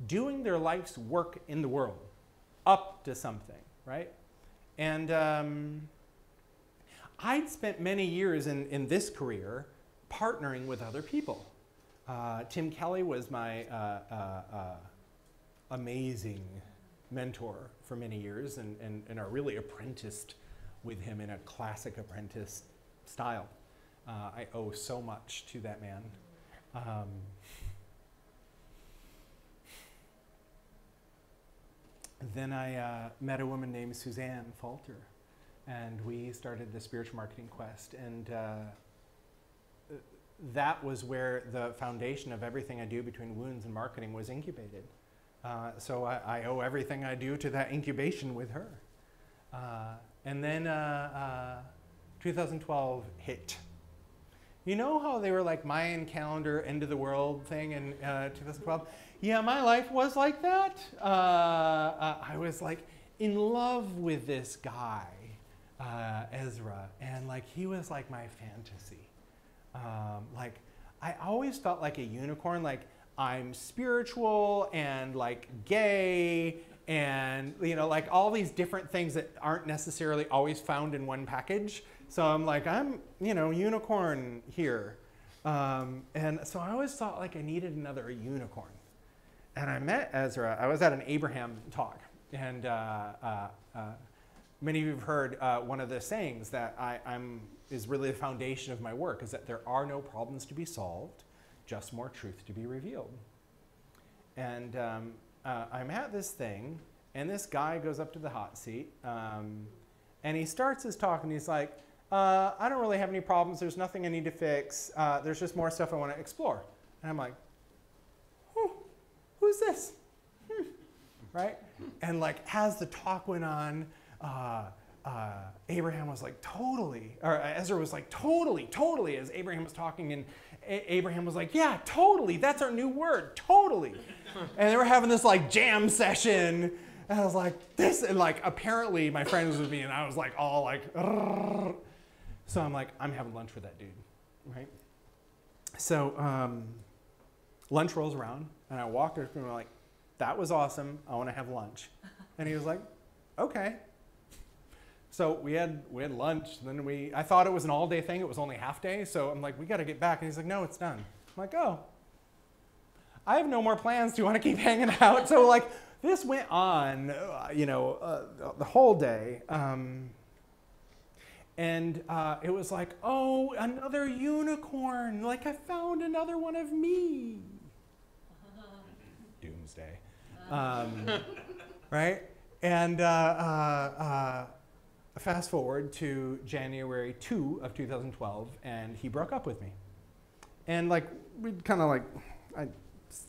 doing their life's work in the world, up to something, right? And I'd spent many years in this career partnering with other people. Tim Kelly was my amazing mentor for many years, and I really apprenticed with him in a classic apprentice style. I owe so much to that man. Then I met a woman named Suzanne Falter, and we started the Spiritual Marketing Quest. And that was where the foundation of everything I do between wounds and marketing was incubated. So I owe everything I do to that incubation with her. And then 2012 hit. You know how they were like Mayan calendar, end of the world thing in 2012? Yeah, my life was like that. I was like in love with this guy, Ezra, and like he was like my fantasy. Like I always felt like a unicorn, like I'm spiritual and like gay and you know, like all these different things that aren't necessarily always found in one package. So I'm like, I'm, you know, unicorn here. And so I always thought like I needed another unicorn. And I met Ezra. I was at an Abraham talk. And many of you have heard one of the sayings that is really the foundation of my work, is that there are no problems to be solved, just more truth to be revealed. And I'm at this thing, and this guy goes up to the hot seat, and he starts his talk, and he's like, I don't really have any problems. There's nothing I need to fix. There's just more stuff I want to explore. And I'm like, who's this? Right? And like, as the talk went on, Abraham was like, totally, or Ezra was like, totally, as Abraham was talking, and Abraham was like, yeah, totally, that's our new word, totally. And they were having this like jam session, and I was like, this, and like, apparently my friend was with me, and I was like, all like, rrr. So I'm like, I'm having lunch with that dude, right? So lunch rolls around, and I walked up and I'm like, that was awesome, I want to have lunch. And he was like, okay. So we had lunch, and then I thought it was an all-day thing. It was only half day, so I'm like, we got to get back. And he's like, no, it's done. I'm like, oh, I have no more plans. Do you want to keep hanging out? So like, this went on, the whole day. And it was like, oh, another unicorn. Like, I found another one of me. Doomsday. Right? And fast forward to January 2 of 2012, and he broke up with me. And like, I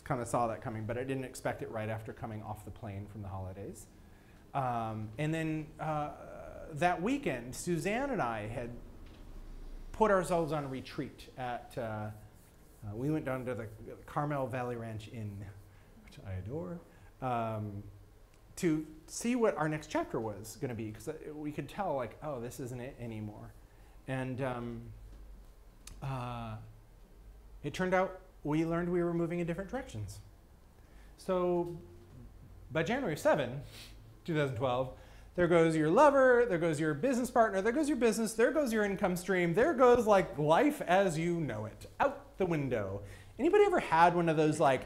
kind of saw that coming, but I didn't expect it right after coming off the plane from the holidays. And then that weekend, Suzanne and I had put ourselves on a retreat at, we went down to the Carmel Valley Ranch Inn, which I adore, to see what our next chapter was going to be, because we could tell, like, oh, this isn't it anymore. And it turned out we learned we were moving in different directions. So by January 7, 2012, there goes your lover, there goes your business partner, there goes your business, there goes your income stream, there goes like life as you know it, out the window. Anybody ever had one of those like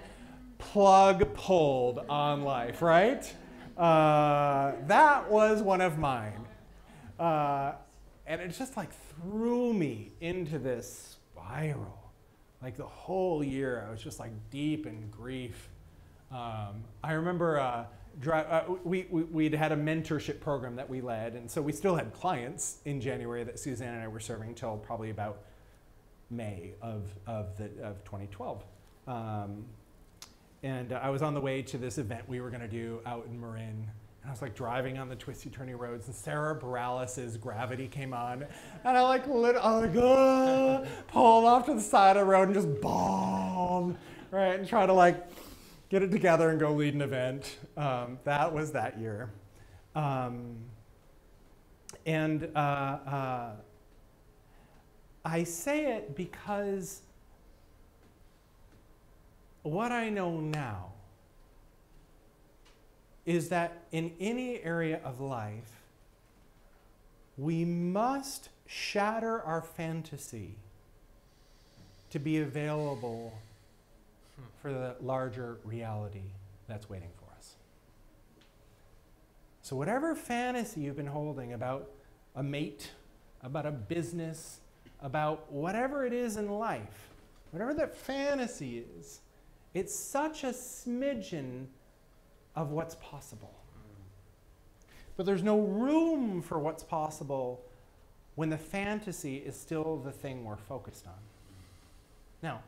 plug pulled on life, right? That was one of mine. And it just like threw me into this spiral. Like the whole year, I was just like deep in grief. I remember we'd had a mentorship program that we led, and so we still had clients in January that Suzanne and I were serving till probably about May of 2012. And I was on the way to this event we were going to do out in Marin. And I was like driving on the twisty turny roads, and Sarah Bareilles' Gravity came on, and I pulled off to the side of the road and just bawled, right, and try to like get it together and go lead an event. That was that year. I say it because what I know now is that in any area of life, we must shatter our fantasy to be available for the larger reality that's waiting for us. So whatever fantasy you've been holding about a mate, about a business, about whatever it is in life, whatever that fantasy is, it's such a smidgen of what's possible. But there's no room for what's possible when the fantasy is still the thing we're focused on. Now,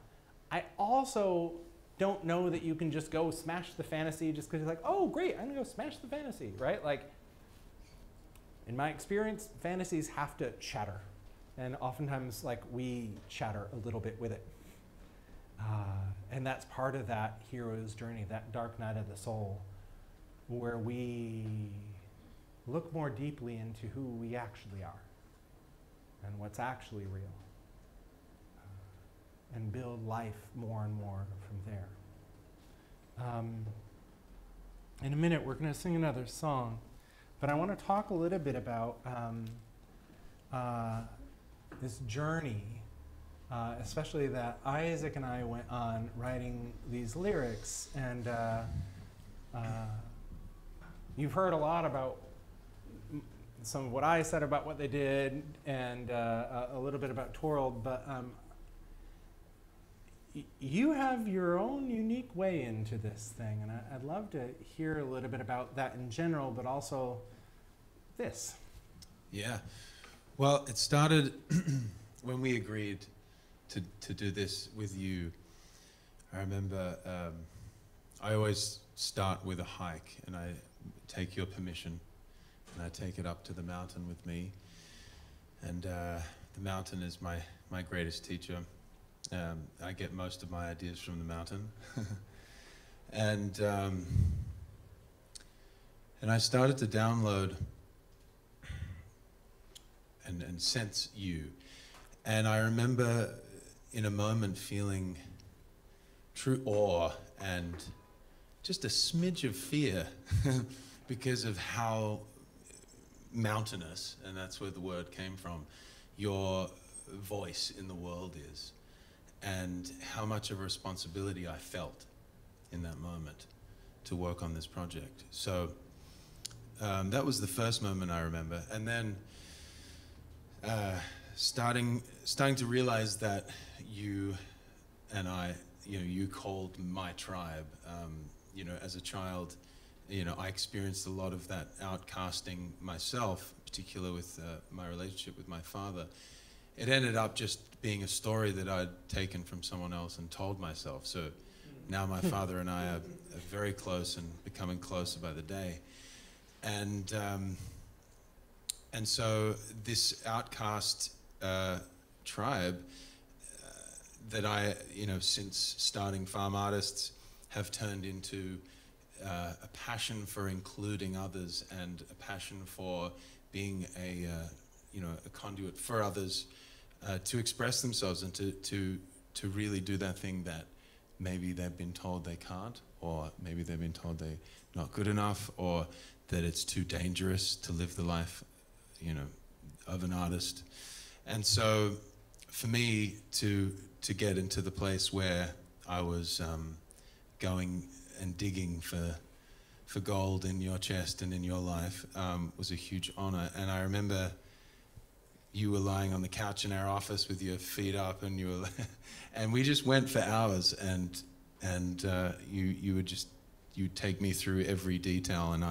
I also don't know that you can just go smash the fantasy just because you're like, oh, great, I'm going to go smash the fantasy, right? Like, in my experience, fantasies have to chatter. And oftentimes, like, we chatter a little bit with it. And that's part of that hero's journey, that dark night of the soul, where we look more deeply into who we actually are and what's actually real, and build life more and more from there. In a minute, we're going to sing another song, but I want to talk a little bit about this journey especially that Isaac and I went on writing these lyrics, and you've heard a lot about some of what I said about what they did, and a little bit about Torald, but you have your own unique way into this thing, and I'd love to hear a little bit about that in general, but also this. Yeah. Well, it started when we agreed to do this with you. I remember I always start with a hike, and I take your permission, and I take it up to the mountain with me. And the mountain is my greatest teacher. I get most of my ideas from the mountain. And I started to download and sense you. And I remember in a moment feeling true awe and just a smidge of fear because of how mountainous, and that's where the word came from, your voice in the world is, and how much of a responsibility I felt in that moment to work on this project. So that was the first moment I remember. And then starting to realize that you and I, you called my tribe. As a child, I experienced a lot of that outcasting myself, particularly with my relationship with my father. It ended up just being a story that I'd taken from someone else and told myself. So now my father and I are very close and becoming closer by the day. And so this outcast tribe that I, since starting Farm Artists, have turned into a passion for including others and a passion for being a conduit for others to express themselves and to really do that thing that maybe they've been told they can't, or maybe they've been told they're not good enough, or that it's too dangerous to live the life, of an artist. And so for me to get into the place where I was going and digging for gold in your chest and in your life was a huge honor. And I remember you were lying on the couch in our office with your feet up, and you were and we just went for hours, and you'd take me through every detail, and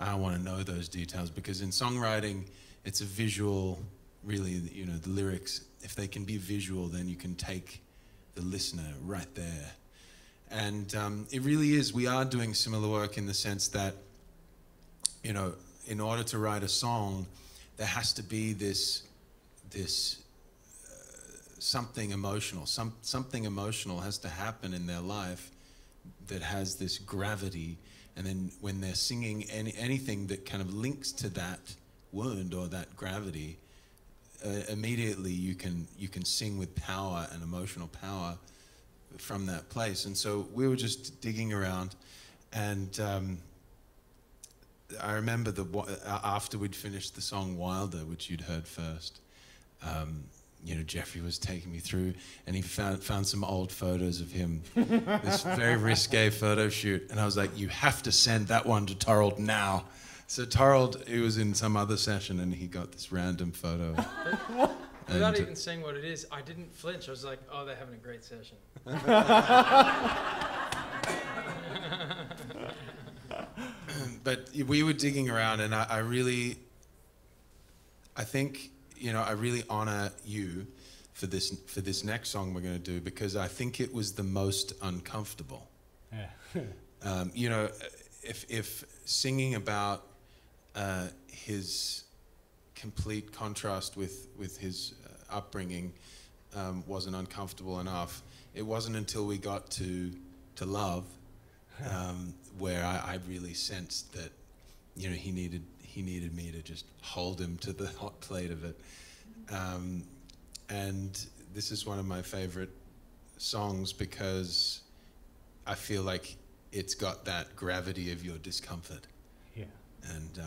I want to know those details, because in songwriting it's a visual, really, the lyrics, if they can be visual, then you can take the listener right there. And it really is, we are doing similar work in the sense that, in order to write a song, there has to be this something emotional. Something emotional has to happen in their life that has this gravity. And then when they're singing anything that kind of links to that wound or that gravity, immediately you can sing with power and emotional power from that place. And so we were just digging around, and I remember after we'd finished the song Wilder, which you'd heard first, Jeffrey was taking me through, and he found some old photos of him, this very risque photo shoot, and I was like, you have to send that one to Torald now. So Torald, he was in some other session, and he got this random photo. Without even saying what it is, I didn't flinch. I was like, oh, they're having a great session. But we were digging around, and I think, I really honor you for this next song we're going to do, because I think it was the most uncomfortable. Yeah. If singing about his complete contrast with his upbringing wasn't uncomfortable enough, it wasn't until we got to Love where I really sensed that he needed me to just hold him to the hot plate of it. And this is one of my favorite songs because I feel like it's got that gravity of your discomfort. Yeah. And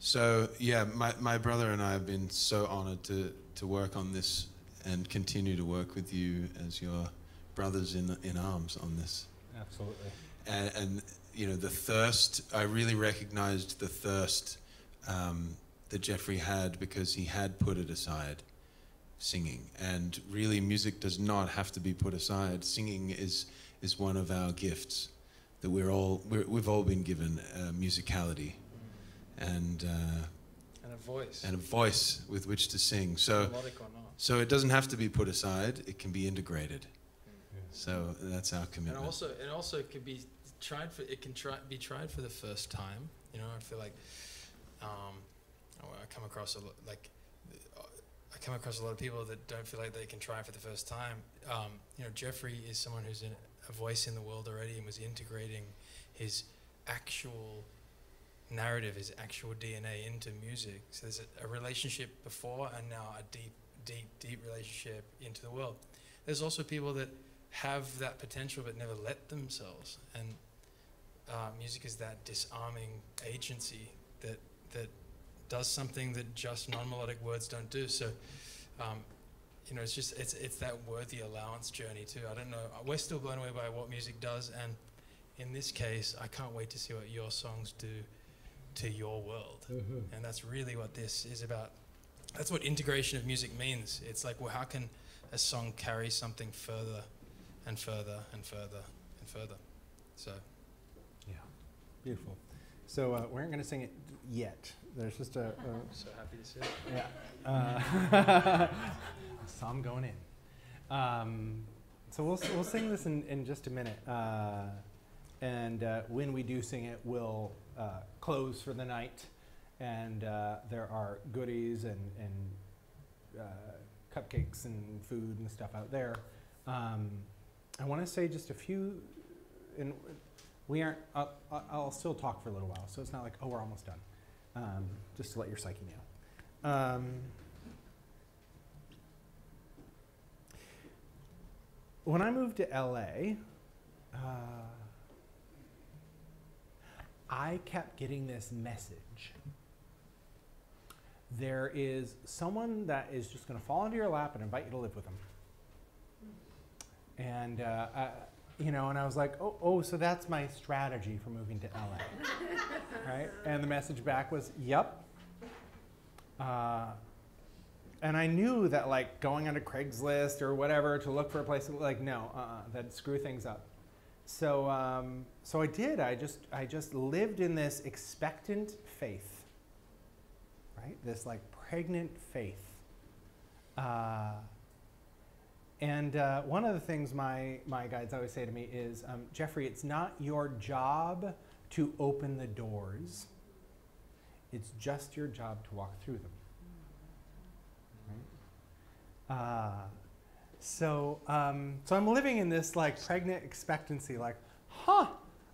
so, yeah, my brother and I have been so honored to work on this and continue to work with you as your brothers in arms on this. Absolutely. And you know, the thirst, I really recognized the thirst that Jeffrey had, because he had put it aside, singing. And really, music does not have to be put aside. Singing is one of our gifts that we've all been given, musicality and a voice with which to sing. So Melodic or not. so it doesn't have to be put aside, it can be integrated. So that's our commitment. And it also could be tried for. It can be tried for the first time. You know, I feel like I come across a lot of people that don't feel like they can try for the first time. You know, Jeffrey is someone who's a voice in the world already and was integrating his actual narrative, his actual DNA into music. So there's a relationship before and now a deep relationship into the world. There's also people that have that potential but never let themselves, and music is that disarming agency that does something that just non-melodic words don't do. So you know, it's that worthy allowance journey too. I don't know, we're still blown away by what music does, and in this case I can't wait to see what your songs do to your world. And that's really what this is about. That's what integration of music means. It's like, well, how can a song carry something further and further and further and further? So Yeah, beautiful. So we aren't going to sing it yet. There's just a so happy to see it. yeah. So I'm going in. So we'll sing this in just a minute. And when we do sing it, we'll close for the night. And there are goodies and cupcakes and food and stuff out there. I want to say just a few, and we aren't, I'll still talk for a little while, so it's not like, oh, we're almost done. Just to let your psyche know. When I moved to LA, I kept getting this message. There is someone that is just going to fall into your lap and invite you to live with them. And, you know, and I was like, oh, so that's my strategy for moving to LA, right? And the message back was, yep. And I knew that, like, going onto Craigslist or whatever to look for a place, like, no, that'd screw things up. So, so I did. I just lived in this expectant faith, right? This like pregnant faith. And one of the things my guides always say to me is, Jeffrey, it's not your job to open the doors. It's just your job to walk through them. Right? So I'm living in this like pregnant expectancy, like, I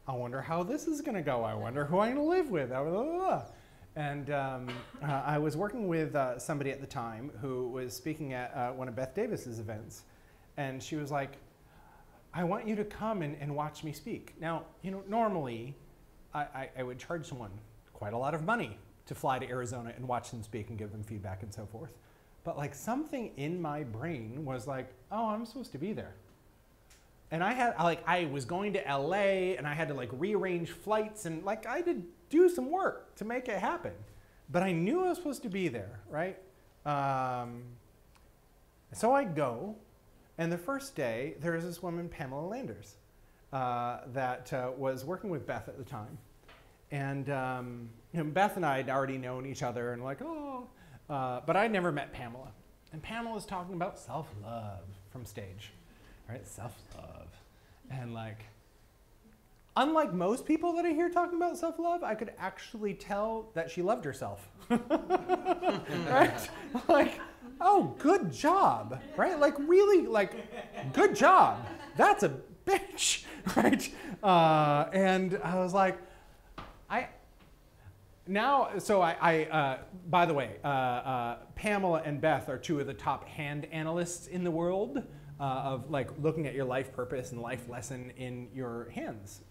wonder how this is going to go. I wonder who I'm going to live with. And I was working with somebody at the time who was speaking at one of Beth Davis's events. And she was like, I want you to come and watch me speak. Now, you know, normally I would charge someone quite a lot of money to fly to Arizona and watch them speak and give them feedback and so forth. But like something in my brain was like, oh, I'm supposed to be there. And I was going to LA and I had to like rearrange flights and like I had to do some work to make it happen. But I knew I was supposed to be there, right? So I go, and the first day there is this woman, Pamela Landers, that was working with Beth at the time. And you know, Beth and I had already known each other and like, but I'd never met Pamela. And Pamela was talking about self-love from stage, right? Self-love. And like, unlike most people that I hear talking about self-love, I could actually tell that she loved herself, right? Like, oh, good job, right? Like really, like, good job. That's a bitch, right? And I was like, by the way, Pamela and Beth are two of the top hand analysts in the world of like looking at your life purpose and life lesson in your hands.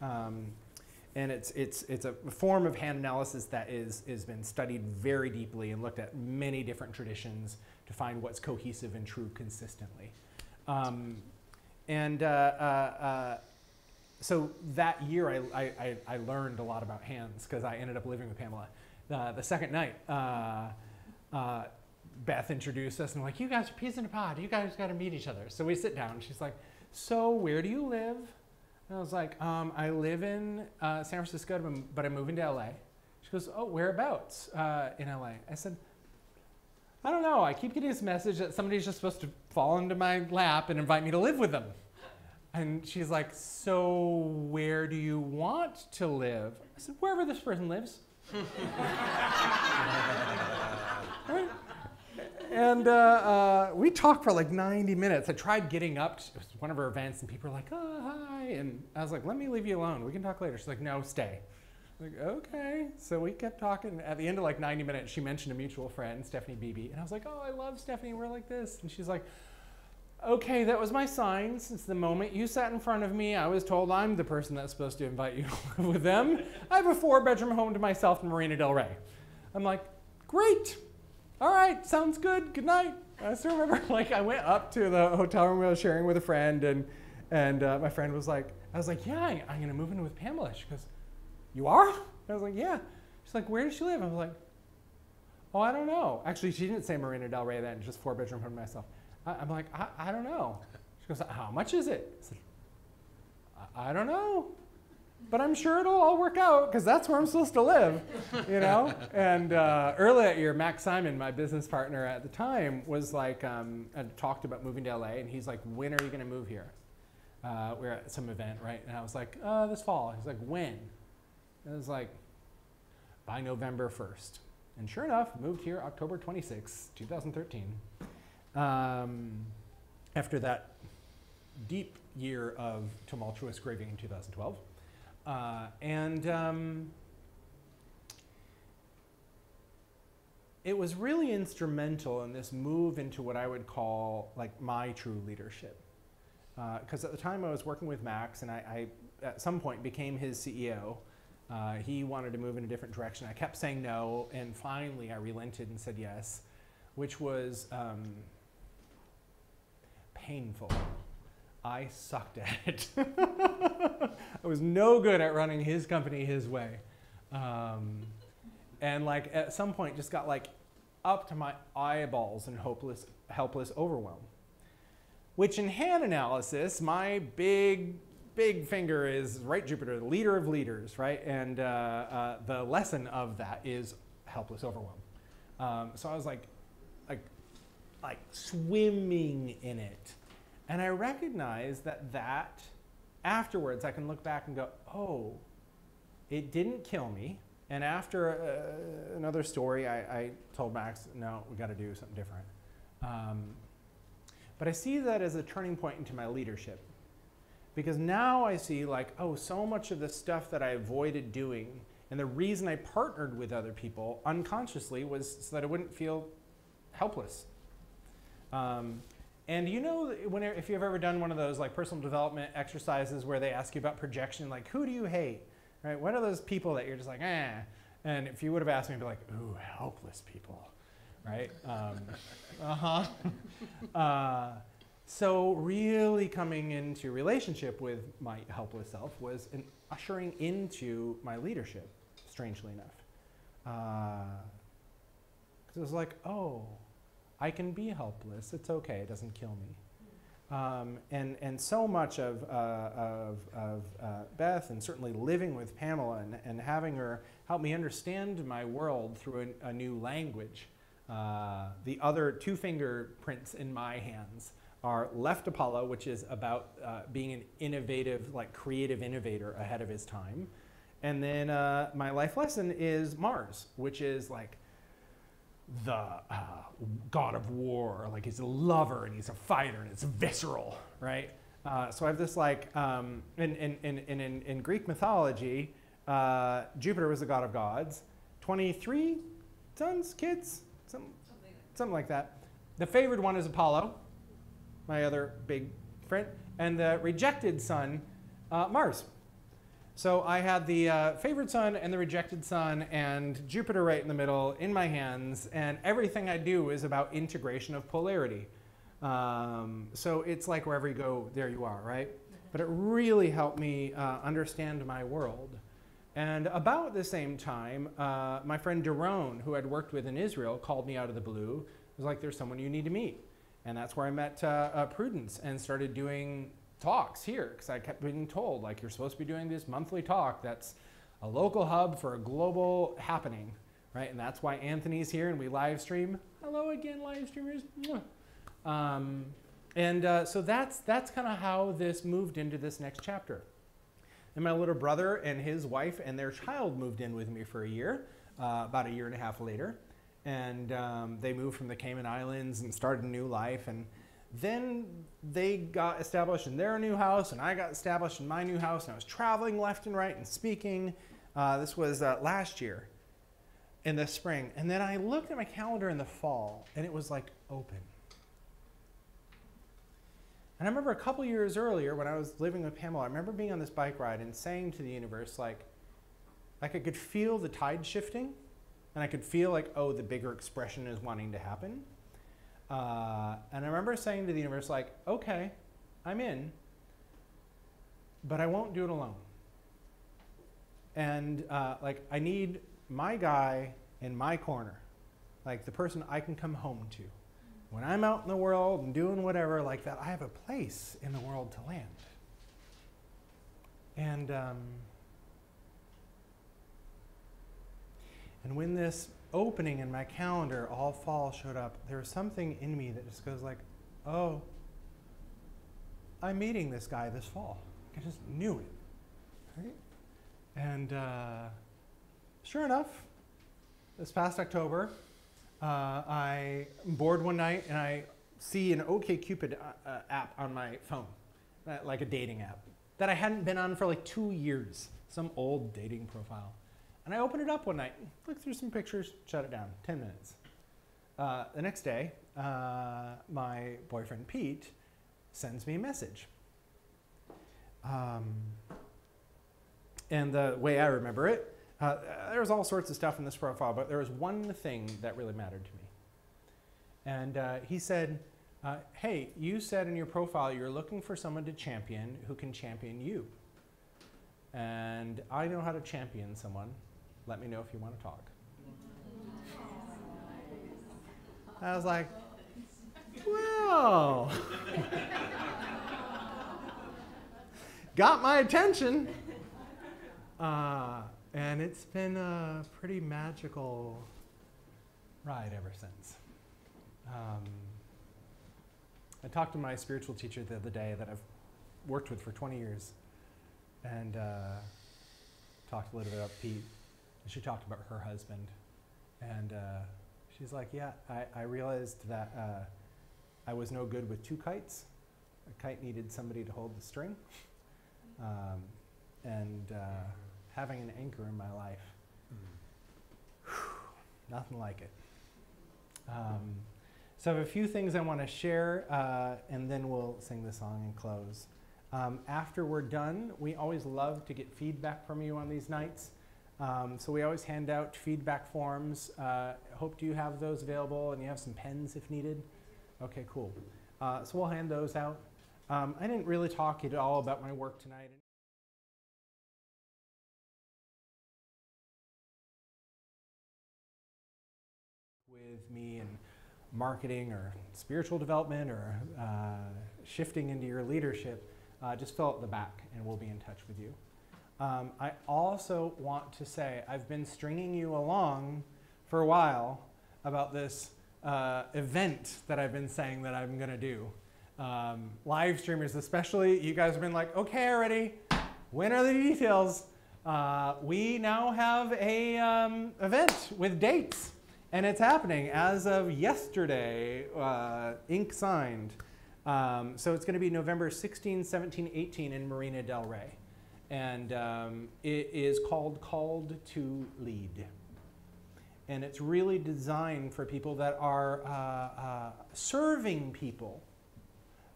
it's a form of hand analysis that is been studied very deeply and looked at many different traditions to find what's cohesive and true consistently. So that year I learned a lot about hands because I ended up living with Pamela. The second night, Beth introduced us and like, you guys are peas in a pod. You guys got to meet each other. So we sit down. She's like, so where do you live? And I was like, I live in San Francisco, but I'm moving to LA. She goes, oh, whereabouts in LA? I said, I don't know. I keep getting this message that somebody's just supposed to fall into my lap and invite me to live with them. And she's like, so where do you want to live? I said, wherever this person lives. Right? And we talked for like 90 minutes. I tried getting up to one of her events, and people were like, oh, hi. And I was like, let me leave you alone. We can talk later. She's like, no, stay. I'm like, okay. So we kept talking. At the end of like 90 minutes, she mentioned a mutual friend, Stephanie Beebe. And I was like, oh, I love Stephanie. We're like this. And she's like, okay, that was my sign. Since the moment you sat in front of me, I was told I'm the person that's supposed to invite you to live with them. I have a 4-bedroom home to myself in Marina Del Rey. I'm like, great. All right, sounds good. Good night. I still remember, like, I went up to the hotel room I was sharing with a friend, and my friend was like, I was like, yeah, I'm going to move in with Pamela. She goes, you are? I was like, yeah. She's like, where does she live? I was like, oh, I don't know. Actually, she didn't say Marina Del Rey then, just 4-bedroom home to myself. I'm like, I don't know. She goes, how much is it? I said, I don't know. But I'm sure it'll all work out because that's where I'm supposed to live, you know? And early that year, Max Simon, my business partner at the time, was like, had talked about moving to LA, and he's like, when are you going to move here? We were at some event, right? And I was like, this fall. He's like, when? And I was like, by November 1st. And sure enough, moved here October 26, 2013. After that deep year of tumultuous grieving in 2012. It was really instrumental in this move into what I would call like my true leadership. Because at the time I was working with Max, and I at some point became his CEO. He wanted to move in a different direction. I kept saying no, and finally I relented and said yes, which was painful. I sucked at it. I was no good at running his company his way. And like at some point just got like up to my eyeballs in helpless overwhelm. Which in hand analysis, my big finger is right Jupiter, the leader of leaders, right? And the lesson of that is helpless overwhelm. So I was like swimming in it. And I recognized that afterwards I can look back and go, oh, it didn't kill me. And after another story, I told Max, no, we got to do something different. But I see that as a turning point into my leadership. Because now I see like, oh, so much of the stuff that I avoided doing, and the reason I partnered with other people unconsciously was so that I wouldn't feel helpless. And you know, if you've ever done one of those like personal development exercises where they ask you about projection, like who do you hate, right? What are those people that you're just like, eh? And if you would have asked me, I'd be like, ooh, helpless people, right? So really coming into relationship with my helpless self was an ushering into my leadership, strangely enough. Because it was like, oh, I can be helpless. It's okay. It doesn't kill me. And so much of Beth, and certainly living with Pamela and having her help me understand my world through a new language. The other 2 fingerprints in my hands are left Apollo, which is about being an innovative, like creative innovator ahead of his time. And then my life lesson is Mars, which is like the god of war, like he's a lover and he's a fighter and it's visceral, right? So I have this like, in Greek mythology, Jupiter was the god of gods, 23 sons, kids, something like that. The favored one is Apollo, my other big friend, and the rejected son, Mars. So I had the favored son and the rejected son and Jupiter right in the middle in my hands, and everything I do is about integration of polarity. So it's like wherever you go, there you are, right? But it really helped me understand my world. And about the same time, my friend Daron, who I'd worked with in Israel, called me out of the blue. It was like, there's someone you need to meet. And that's where I met Prudence and started doing talks here, because I kept being told, like, you're supposed to be doing this monthly talk that's a local hub for a global happening, right? And that's why Anthony's here and we live stream. Hello again, live streamers. So that's kind of how this moved into this next chapter. And my little brother and his wife and their child moved in with me for a year, about a year and a half later. And they moved from the Cayman Islands and started a new life. And then they got established in their new house, and I got established in my new house, and I was traveling left and right and speaking. This was last year in the spring. And then I looked at my calendar in the fall, and it was like open. And I remember a couple years earlier when I was living with Pamela, I remember being on this bike ride and saying to the universe, like I could feel the tide shifting, and I could feel like, oh, the bigger expression is wanting to happen. And I remember saying to the universe, like, okay, I'm in, but I won't do it alone. And like, I need my guy in my corner, like the person I can come home to. When I'm out in the world and doing whatever like that, I have a place in the world to land. And when this opening in my calendar all fall showed up, there was something in me that just goes like, oh, I'm meeting this guy this fall. I just knew it, right? And sure enough, this past October, I'm bored one night and I see an OkCupid app on my phone, like a dating app, that I hadn't been on for like 2 years, some old dating profile. And I opened it up one night, looked through some pictures, shut it down, 10 minutes. The next day, my boyfriend Pete sends me a message. And the way I remember it, there was all sorts of stuff in this profile, but there was one thing that really mattered to me. And he said, hey, you said in your profile you're looking for someone to champion who can champion you. And I know how to champion someone. Let me know if you want to talk. I was like, well, got my attention. And it's been a pretty magical ride ever since. I talked to my spiritual teacher the other day that I've worked with for 20 years, and talked a little bit about Pete. And she talked about her husband, and she's like, yeah, I realized that I was no good with two kites. A kite needed somebody to hold the string, and having an anchor in my life, nothing like it. So I have a few things I want to share, and then we'll sing the song and close. After we're done, we always love to get feedback from you on these nights. So we always hand out feedback forms. Hope you have those available, and you have some pens if needed. Okay, cool. So we'll hand those out. I didn't really talk at all about my work tonight. With me in marketing or spiritual development or shifting into your leadership, just fill out the back and we'll be in touch with you. I also want to say I've been stringing you along for a while about this event that I've been saying that I'm going to do. Live streamers especially, you guys have been like, okay, already, when are the details? We now have a event with dates. And it's happening as of yesterday, ink signed. So it's going to be November 16, 17, 18 in Marina del Rey. And it is called Called to Lead. And it's really designed for people that are serving people,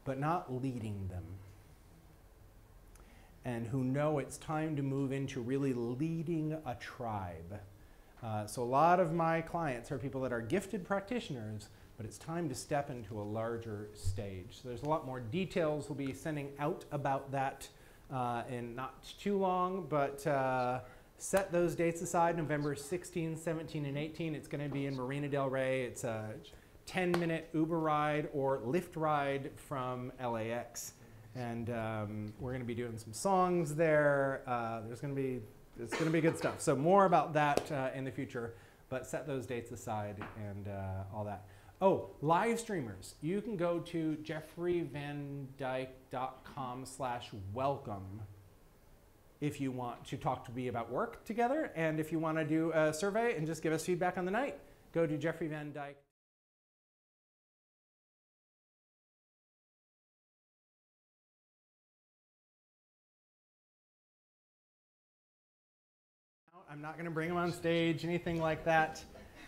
but not leading them. and who know it's time to move into really leading a tribe. So a lot of my clients are people that are gifted practitioners, but it's time to step into a larger stage. So there's a lot more details we'll be sending out about that in not too long, but set those dates aside, November 16, 17, and 18. It's going to be in Marina Del Rey. It's a 10-minute Uber ride or Lyft ride from LAX. And we're going to be doing some songs there. It's going to be good stuff. So more about that in the future, but set those dates aside and all that. Oh, live streamers. You can go to jeffreyvandyke.com/welcome if you want to talk to me about work together. And if you want to do a survey and just give us feedback on the night, go to Jeffrey Van Dyke. I'm not going to bring them on stage, anything like that.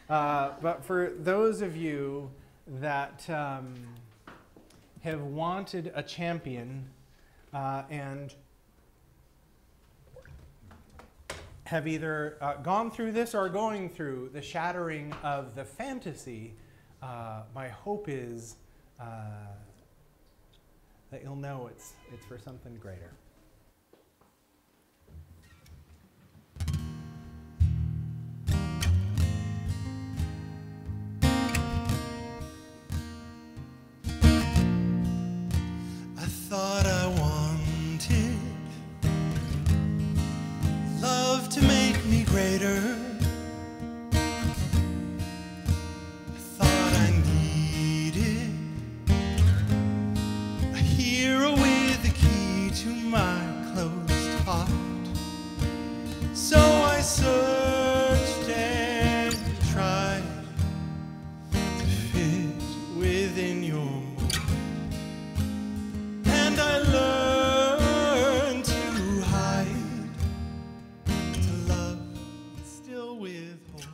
But for those of you that have wanted a champion and have either gone through this or are going through the shattering of the fantasy, my hope is that you'll know it's for something greater. Thought I wanted love to make me greater. I thought I needed a hero with the key to my closed heart. So I searched and tried to fit within your mold. I learned to hide, to love, and still withhold.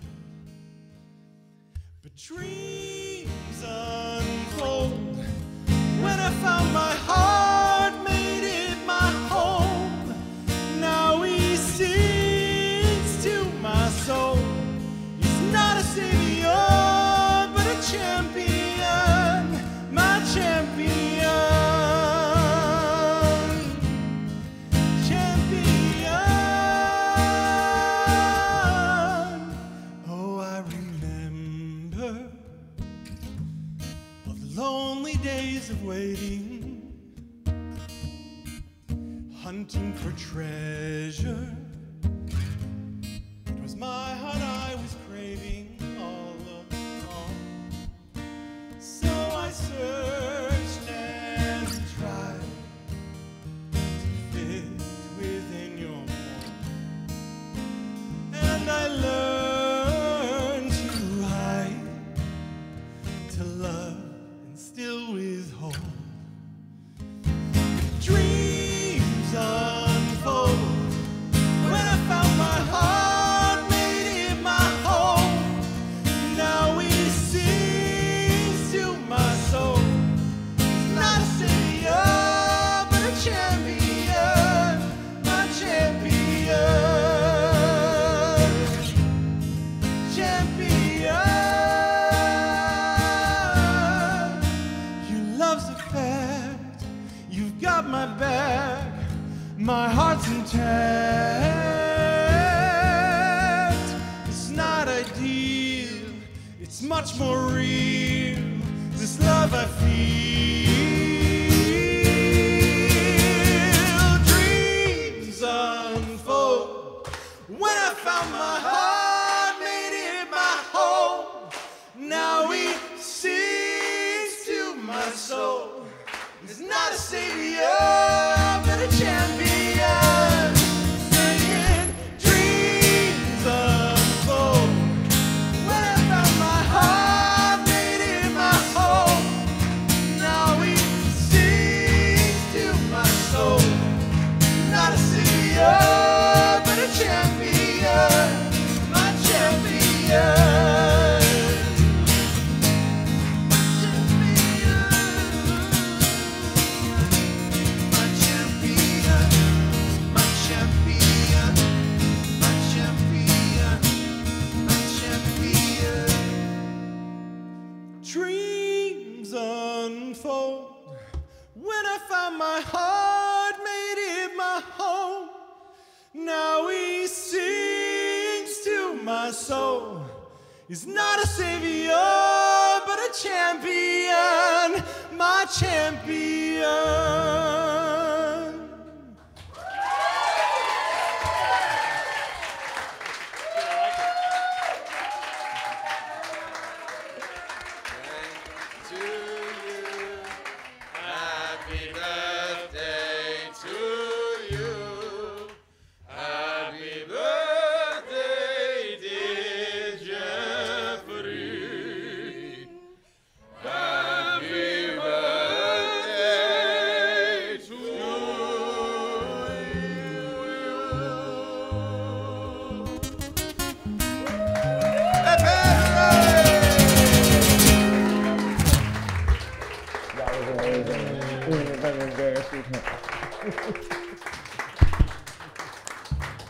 But dreams unfold when I found my heart, made it my home. Now he sings to my soul. He's not a savior, but a champion, my champion. Of waiting, hunting for treasure. It was my heart I was craving all along. So I searched and tried to fit within your mold. And I learned to hide, to love, still withhold. Dreams unfold when I found my heart, made it my home. Now he sings to my soul. He's not a savior, but a champion, my champion. Got my back, my heart's intact. It's not ideal, it's much more real, this love I feel. Dreams unfold when I found my heart, made it my home. Now he sings to my soul. He's not a savior, but a champion. Singing dreams unfold when I found my heart, made it my home. Now he sings to my soul. Not a savior, but a champion, my champion. dreams unfold. When I found my heart, made it my home. Now he sings to my soul. He's not a savior, but a champion, my champion.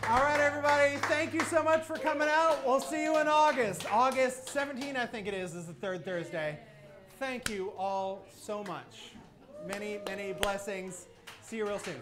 All right, everybody, thank you so much for coming out. We'll see you in August. August 17, I think it is the third Thursday. Thank you all so much. Many, many blessings. See you real soon.